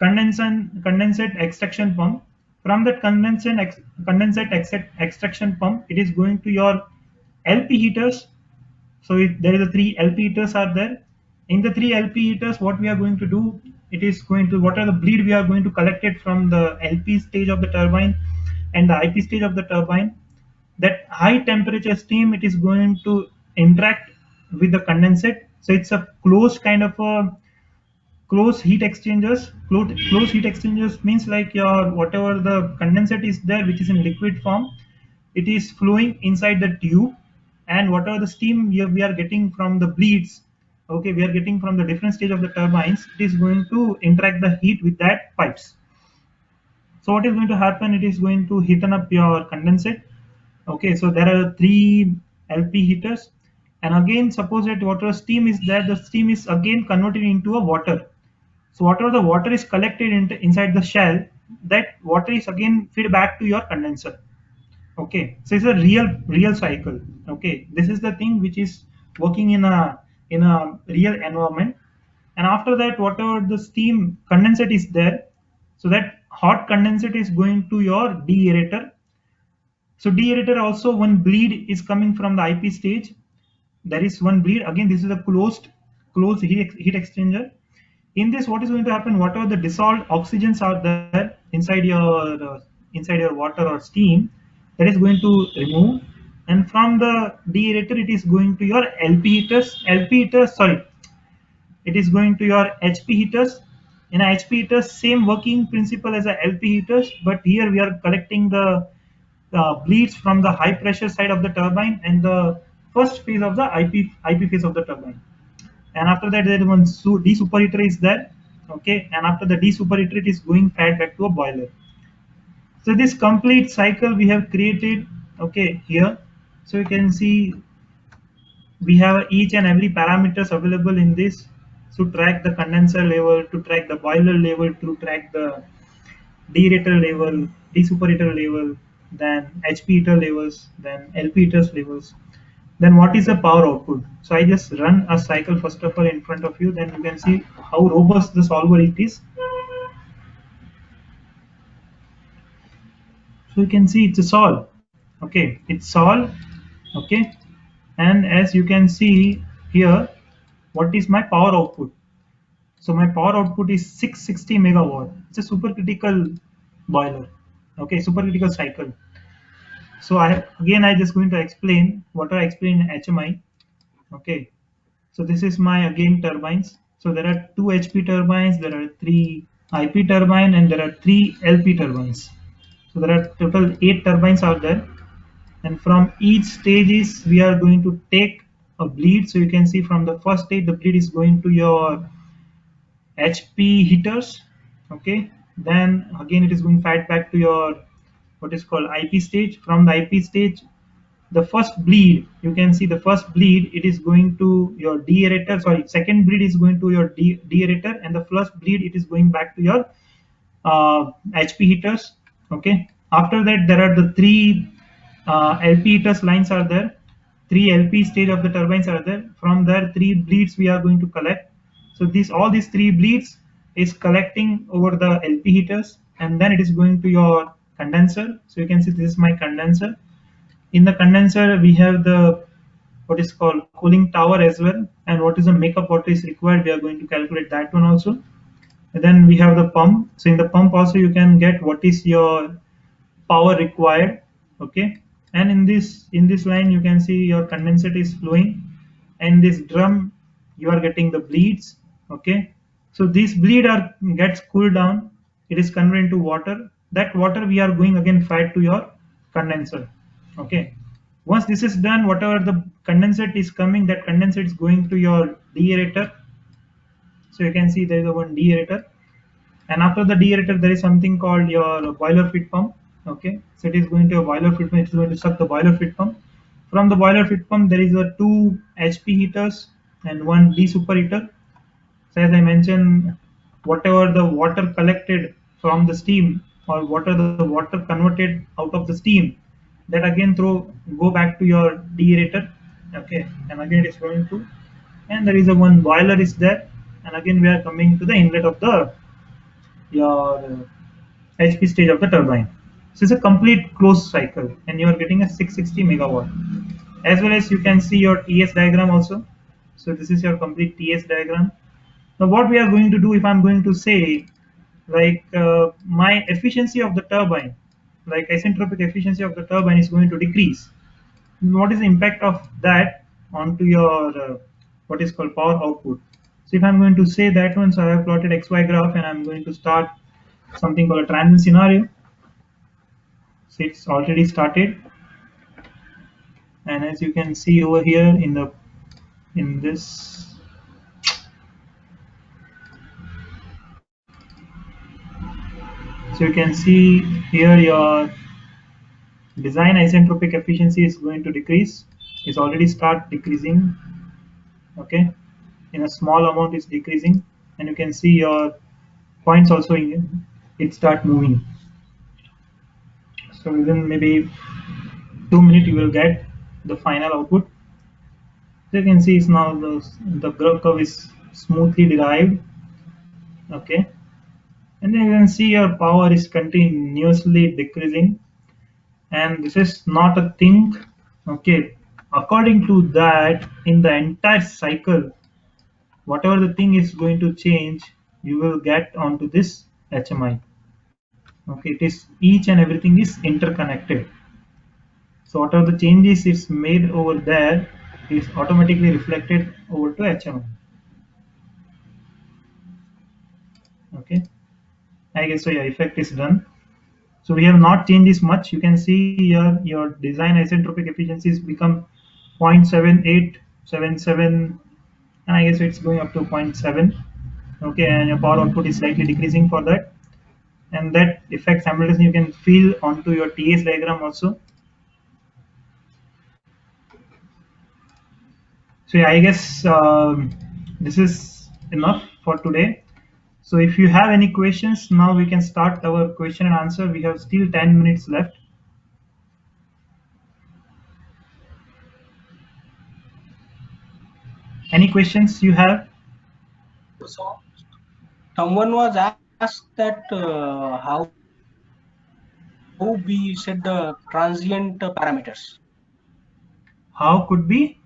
condensate extraction pump. From that condensate extraction pump, it is going to your LP heaters. So there is a three LP heaters are there. In the three LP heaters, what we are going to do, it is going to, what are the bleed we are going to collect it from the LP stage of the turbine and the IP stage of the turbine. That high temperature steam, it is going to interact with the condensate. So it's a closed kind of a closed heat exchangers. Closed heat exchangers means like your whatever the condensate is there, which is in liquid form, it is flowing inside the tube, and whatever the steam we are getting from the bleeds, okay, we are getting from the different stage of the turbines, it is going to interact the heat with that pipes. So what is going to happen? It is going to heaten up your condensate. Okay, so there are three LP heaters, and again, suppose that water steam is there, the steam is again converted into a water. So whatever the water is collected inside the shell, that water is again fed back to your condenser. Okay, so it's a real cycle. Okay, this is the thing which is working in a real environment. And after that, whatever the steam condensate is there, so that hot condensate is going to your deaerator. So deaerator also one bleed is coming from the IP stage. There is one bleed. Again, this is a closed heat exchanger. In this, what is going to happen? Whatever the dissolved oxygens are there inside your water or steam, that is going to remove. And from the deaerator, it is going to your LP heaters. It is going to your HP heaters. In a HP heaters, same working principle as a LP heaters, but here we are collecting the bleeds from the high pressure side of the turbine and the first phase of the IP phase of the turbine. And after that, there is one desuperheater is there. Okay, and after the desuperheater, it is going fed back to a boiler. So this complete cycle we have created, okay, here. So you can see we have each and every parameters available in this to track the condenser level, to track the boiler level, to track the deaerator level, desuperheater level, then HP heater levels, then LP heaters levels. Then what is the power output? So I just run a cycle first of all in front of you, then you can see how robust the solver it is. So you can see it's a solve. Okay, it's solve. Okay, and as you can see here, what is my power output? So my power output is 660 megawatt. It's a supercritical boiler. Okay, supercritical cycle. So I just going to explain what I explained in HMI. Okay, so this is my again turbines. So there are two HP turbines, there are three IP turbine, and there are three LP turbines. So there are total 8 turbines out there, and from each stages we are going to take a bleed. So you can see from the first stage the bleed is going to your HP heaters. Okay, then again it is going fed back to your what is called IP stage. From the IP stage, the first bleed, you can see the first bleed, it is going to your deaerator. Sorry, second bleed is going to your deaerator, and the first bleed it is going back to your HP heaters. Okay, after that there are the three LP heaters lines are there, three LP stage of the turbines are there. From there, three bleeds we are going to collect. So all these three bleeds is collecting over the LP heaters, and then it is going to your condenser. So you can see this is my condenser. In the condenser, we have the what is called cooling tower as well, and what is the makeup water is required. We are going to calculate that one also. And then we have the pump. So in the pump also you can get what is your power required. Okay, and in this line you can see your condensate is flowing, and this drum you are getting the bleeds. Okay, so these bleed are gets cooled down, it is converted into water. That water we are going again fed to your condenser. Okay, once this is done, whatever the condensate is coming, that condensate is going to your deaerator. So you can see there is a one deaerator, and after the deaerator there is something called your boiler feed pump. Okay, so it is going to a boiler feed pump, it is going to suck the boiler feed pump. From the boiler feed pump there is a 2 HP heaters and 1 D superheater. So as I mentioned, whatever the water collected from the steam, or whatever the water converted out of the steam, that again go back to your deaerator. Okay, and again it is going to, and there is a one boiler is there, and again we are coming to the inlet of the your HP stage of the turbine. So it's a complete closed cycle, and you are getting a 660 megawatt. As well as you can see your TS diagram also. So this is your complete TS diagram. Now what we are going to do, if I'm going to say like my efficiency of the turbine, like isentropic efficiency of the turbine is going to decrease. What is the impact of that onto your what is called power output? So if I'm going to say that one, so I have plotted XY graph, and I'm going to start something called a transient scenario. So it's already started, and as you can see over here in this, so you can see here your design isentropic efficiency is going to decrease. It's already start decreasing. Okay, in a small amount it's decreasing, and you can see your points also it start moving. So within maybe 2 minutes you will get the final output. So you can see it's now the growth curve is smoothly derived. Okay, and then you can see your power is continuously decreasing, and this is not a thing. Okay, according to that, in the entire cycle, whatever the thing is going to change, you will get onto this HMI. Okay, it is each and everything is interconnected. So whatever the changes is made over there is automatically reflected over to HMI. Okay, I guess so. Yeah, effect is done. So we have not changed this much. You can see here your design isentropic efficiencies become 0.7877, and I guess it's going up to 0.7. Okay, and your power output is slightly decreasing for that, and that effect simultaneously you can feel onto your TS diagram also. So yeah, I guess this is enough for today. So if you have any questions, now we can start our question and answer. We have still 10 minutes left. Any questions you have? So someone was asked that how we set the transient parameters. How could be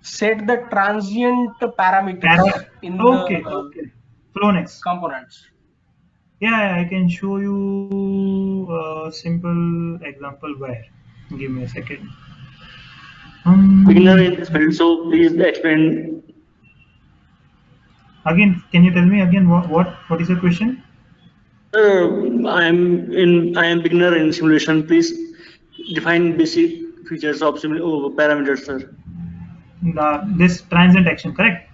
Set the transient parameters in okay, the okay. Flownex components. Yeah, I can show you a simple example where. Give me a second. Beginner in this field, so please explain. Again, can you tell me again what is your question? I am beginner in simulation. Please define basic features of parameters, sir. This transient action, correct?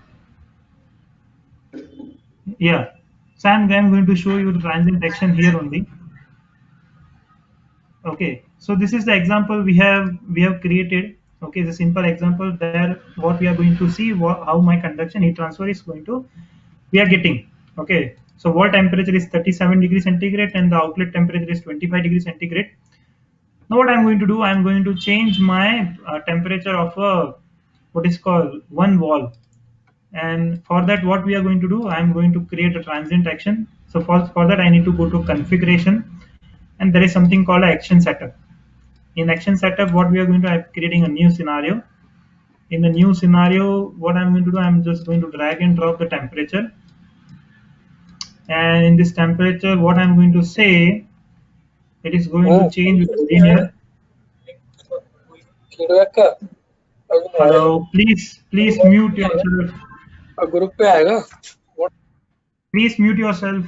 Yeah. So I'm going to show you the transient action here only. Okay. So this is the example we have created. Okay, it's a simple example there. What we are going to see, how my conduction heat transfer is going to we are getting. Okay. So wall temperature is 37 degrees centigrade and the outlet temperature is 25 degrees centigrade. Now what I'm going to do, I'm going to change my temperature of what is called one wall. And for that, what we are going to do, I am going to create a transient action. So for that, I need to go to configuration, and there is something called action setup. In action setup, what we are going to, I'm creating a new scenario. In the new scenario, what I'm going to do, I'm just going to drag and drop the temperature. And in this temperature, what I'm going to say, it is going to change with linear. Hello, please mute yourself. Please mute yourself.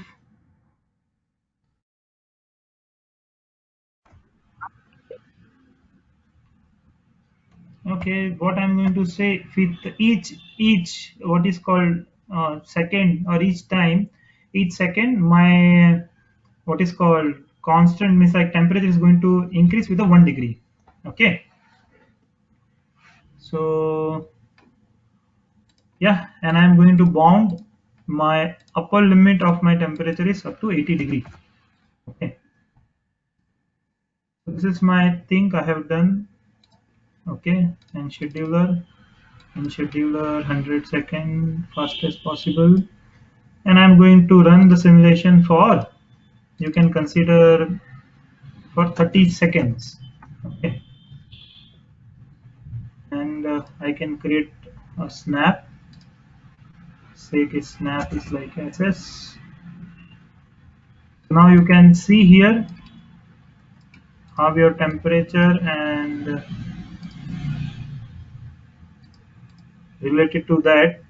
Okay, what I'm going to say, with each what is called second, or each second my what is called constant, means like temperature is going to increase with a 1 degree. Okay, so yeah, and I'm going to bound my upper limit of my temperature is up to 80 degree. Okay, so this is my thing I have done. Okay, and scheduler 100 second, fastest possible, and I'm going to run the simulation for, you can consider, for 30 seconds. Okay, and I can create a snap. Say snap is like SS. So now you can see here how your temperature and related to that,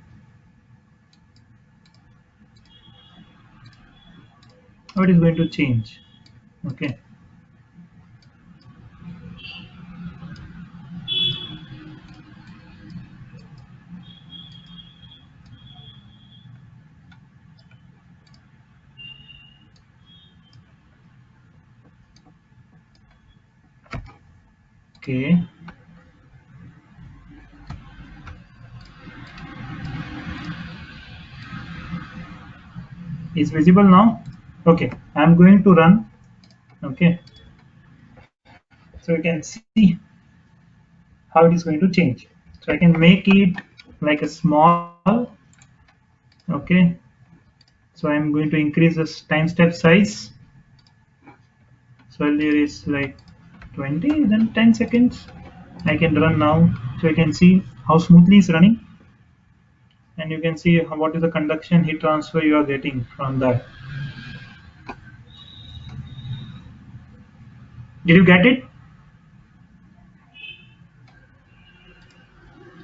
how it is going to change. Okay, okay. Is visible now? Okay, I'm going to run. Okay, so you can see how it is going to change. So I can make it like a small. Okay, so I'm going to increase this time step size. So earlier is like 20, then 10 seconds. I can run now, so you can see how smoothly it's running, and you can see what is the conduction heat transfer you are getting from that. Did you get it?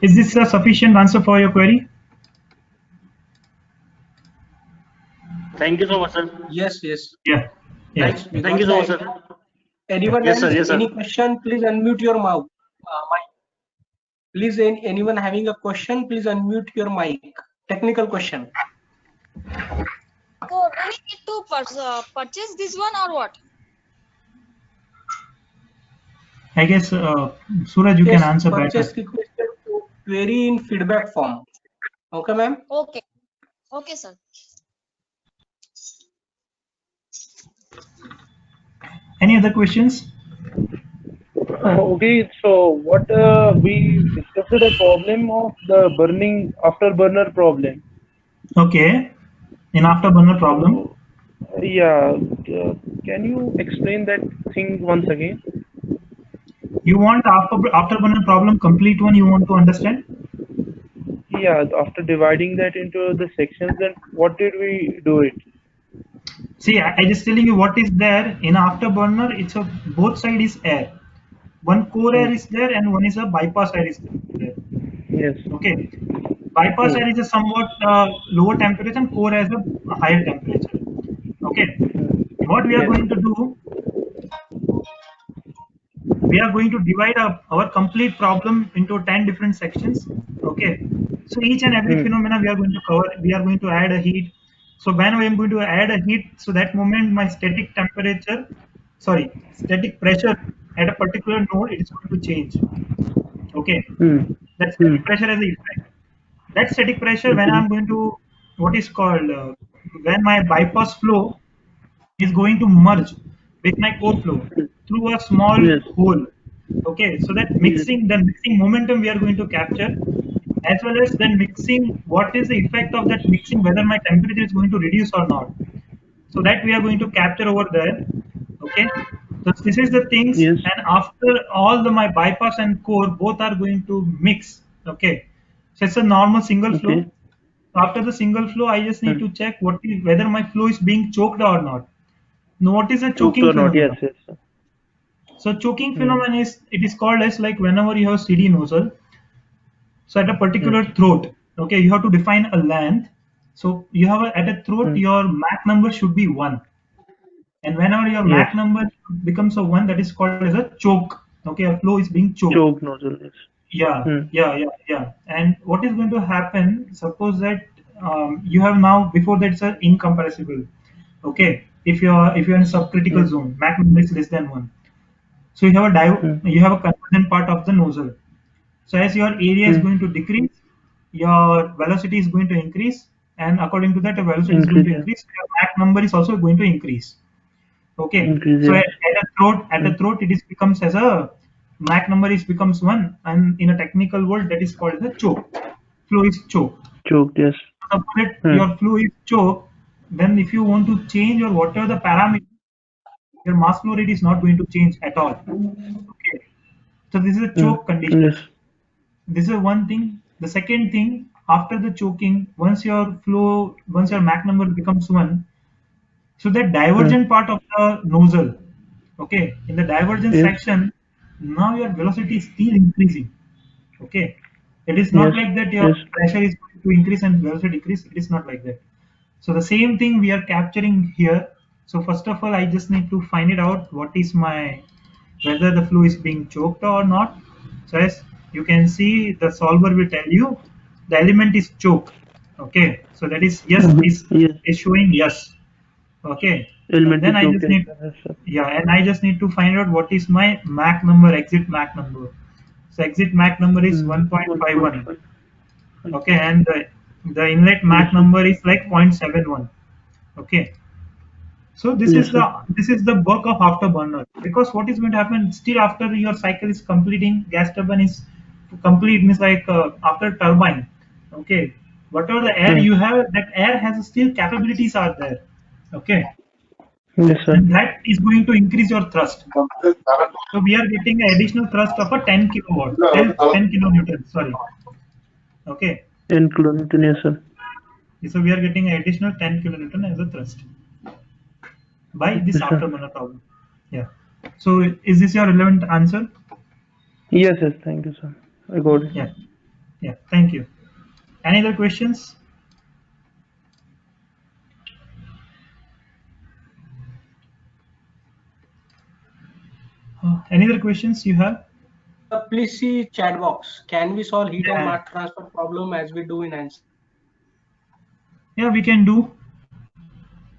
Is this a sufficient answer for your query? Thank you so much, sir. Yes, yes. Yeah. Yeah. Thank you so much, sir. Anyone Yes, else? sir. Yes, sir. Any question? Please unmute your mic. Please, anyone having a question, please unmute your mic. Technical question. So do we need to purchase this one or what? I guess Suraj, you can answer Purchase better. requested to query in feedback form. Okay, ma'am. Okay. Okay, sir. Any other questions? Okay, so what we discussed the problem of the burning afterburner problem. Okay, in afterburner problem. Yeah, can you explain that thing once again? You want afterburner problem complete one, you want to understand? Yeah, after dividing that into the sections, then what did we do it? See, I just telling you what is there in afterburner. It's a both side is air. One core air is there and one is a bypass air is there. Yes. Okay, bypass air is a somewhat lower temperature and core air is a higher temperature. Okay, what we are going to do, we are going to divide our complete problem into 10 different sections. Okay, so each and every phenomena we are going to cover. We are going to add a heat. So when I am going to add a heat, so that moment my static pressure at a particular node, it is going to change. Okay, that static pressure has an effect. That static pressure, when I'm going to, what is called, when my bypass flow is going to merge with my core flow through a small hole. Okay, so that the mixing momentum we are going to capture, as well as then mixing, what is the effect of that mixing, whether my temperature is going to reduce or not. So that we are going to capture over there. Okay. So this is the things, Yes. and after all my bypass and core both are going to mix. Okay. So it's a normal single flow. Okay. After the single flow, I just need to check whether my flow is being choked or not. Now, what is a Choked choking or not? Yes. phenomenon? Yes. Sir. So choking phenomenon is called as like whenever you have CD nozzle. So at a particular throat, okay, you have to define a length. So you have at a throat, your Mach number should be 1. And whenever your Yes. Mach number becomes a 1, that is called as a choke. Okay, a flow is being choked. Choked nozzle. Yes. Yeah. And what is going to happen? Suppose that you have now, before that it's an incompressible. Okay, if you're in subcritical zone, Mach number is less than 1. So you have a conversion part of the nozzle. So as your area is going to decrease, your velocity is going to increase, and according to that, your velocity is going to increase. Your Mach number is also going to increase. Okay. Increase, So yes. at a throat, it becomes as a Mach number becomes 1, and in a technical word, that is called as a choke. Flow is choke. Choked. Yes. Suppose your flow is choke, then if you want to change or whatever the parameter, your mass flow rate is not going to change at all. Okay. So this is a choke condition. Yes. This is one thing. The second thing, after the choking, once your Mach number becomes 1, so that divergent part of the nozzle, okay, in the divergence section, now your velocity is still increasing. Okay, it is not like that your pressure is going to increase and velocity decrease. It is not like that. So the same thing we are capturing here. So first of all, I just need to find it out whether the flow is being choked or not. So as you can see, the solver will tell you the element is choke. Okay, so that is yes, is showing yes. Okay, and then I just need and I just need to find out what is my Mach number, exit Mach number. So exit Mach number is 1.51. Okay, and the inlet Mach number is like 0.71. Okay, so this is the work of afterburner, because what is going to happen still after your cycle is completing, gas turbine is complete, means like after turbine. Okay, whatever the air you have, that air has still capabilities are there. Okay. Yes, sir. And that is going to increase your thrust. So we are getting an additional thrust of a 10 kilowatt, 10 kilonewton. Sorry. Okay. 10 kilonewton, yes, sir. So we are getting an additional 10 kilonewton as a thrust by this afterburner problem. Yeah. So is this your relevant answer? Yes. Thank you, sir. I got it. Yeah. Thank you. Any other questions? Any other questions you have? Please see chat box. Can we solve heat and mass transfer problem as we do in ANSYS? Yeah, we can do.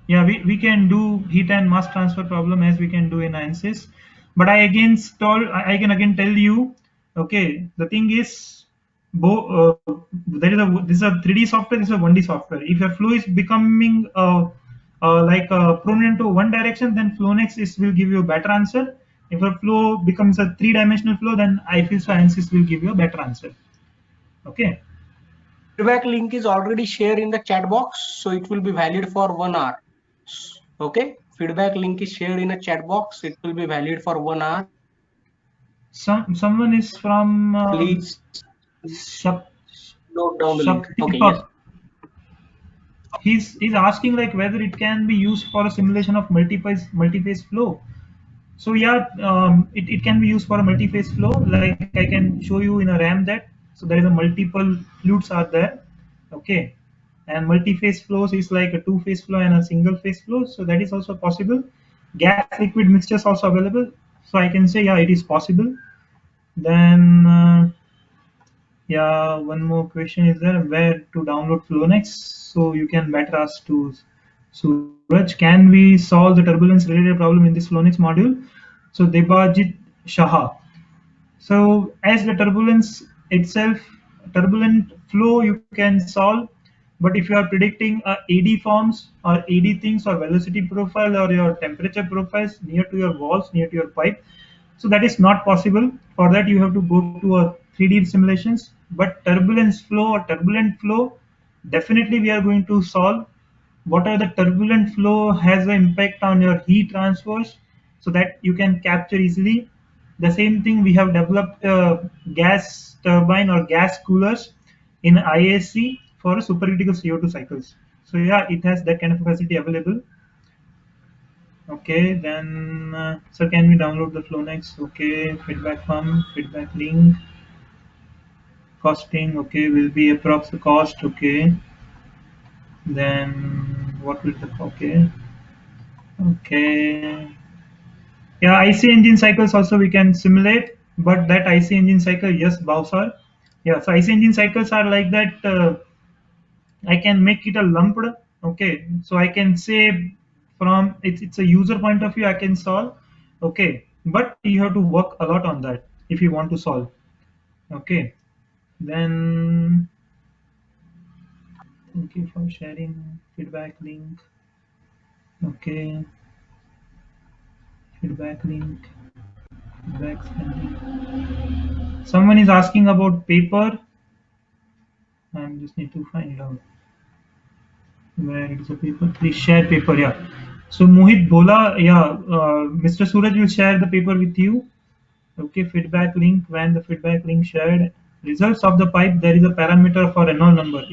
Yeah, we can do heat and mass transfer problem as we can do in ANSYS. But I can again tell you, okay, the thing is, this is a 3D software, this is a 1D software. If your flow is becoming prominent to one direction, then FlowNext will give you a better answer. If a flow becomes a 3-dimensional flow, then I feel so ANSYS will give you a better answer. Okay. Feedback link is already shared in the chat box, so it will be valid for 1 hour. Okay, feedback link is shared in a chat box. It will be valid for 1 hour. Someone is from. Please note down the link. Okay. Yes. He's asking like whether it can be used for a simulation of multi-phase flow. So yeah, it can be used for a multi-phase flow. Like I can show you in a RAM that. So there is a multiple fluids are there. Okay. And multi-phase flows is like a 2-phase flow and a single-phase flow. So that is also possible. Gas liquid mixtures also available. So I can say, yeah, it is possible. Then, yeah, one more question is there, where to download FlowNext? So you can better ask to Suraj, can we solve the turbulence related problem in this FlowNext module? So Debajit Shah. So as the turbulence itself, turbulent flow you can solve, but if you are predicting AD forms or AD things or velocity profile or your temperature profiles near to your walls, near to your pipe, so that is not possible. For that you have to go to a 3D simulations, but turbulence flow or turbulent flow, definitely we are going to solve. What are the turbulent flow has an impact on your heat transfers, so that you can capture easily. The same thing, we have developed gas turbine or gas coolers in IAC for supercritical CO2 cycles. So yeah, it has that kind of capacity available. Okay, then so can we download the Flownex? Okay, feedback pump, feedback link, costing. Okay, will be approx the cost. Okay, then what will the okay. Yeah, IC engine cycles also we can simulate, but that IC engine cycle, yes, Bowser. Yeah, so IC engine cycles are like that. I can make it a lumped. Okay, so I can say from it's a user point of view I can solve. Okay, but you have to work a lot on that if you want to solve. Okay, then thank you for sharing feedback link. Okay, feedback link. Feedback sending. Someone is asking about paper. I just need to find it out. Where is the paper? Please share paper. Yeah. So Mohit Bhola, yeah, Mr. Suraj will share the paper with you. Okay, feedback link. When the feedback link shared, results of the pipe, there is a parameter for Renault number.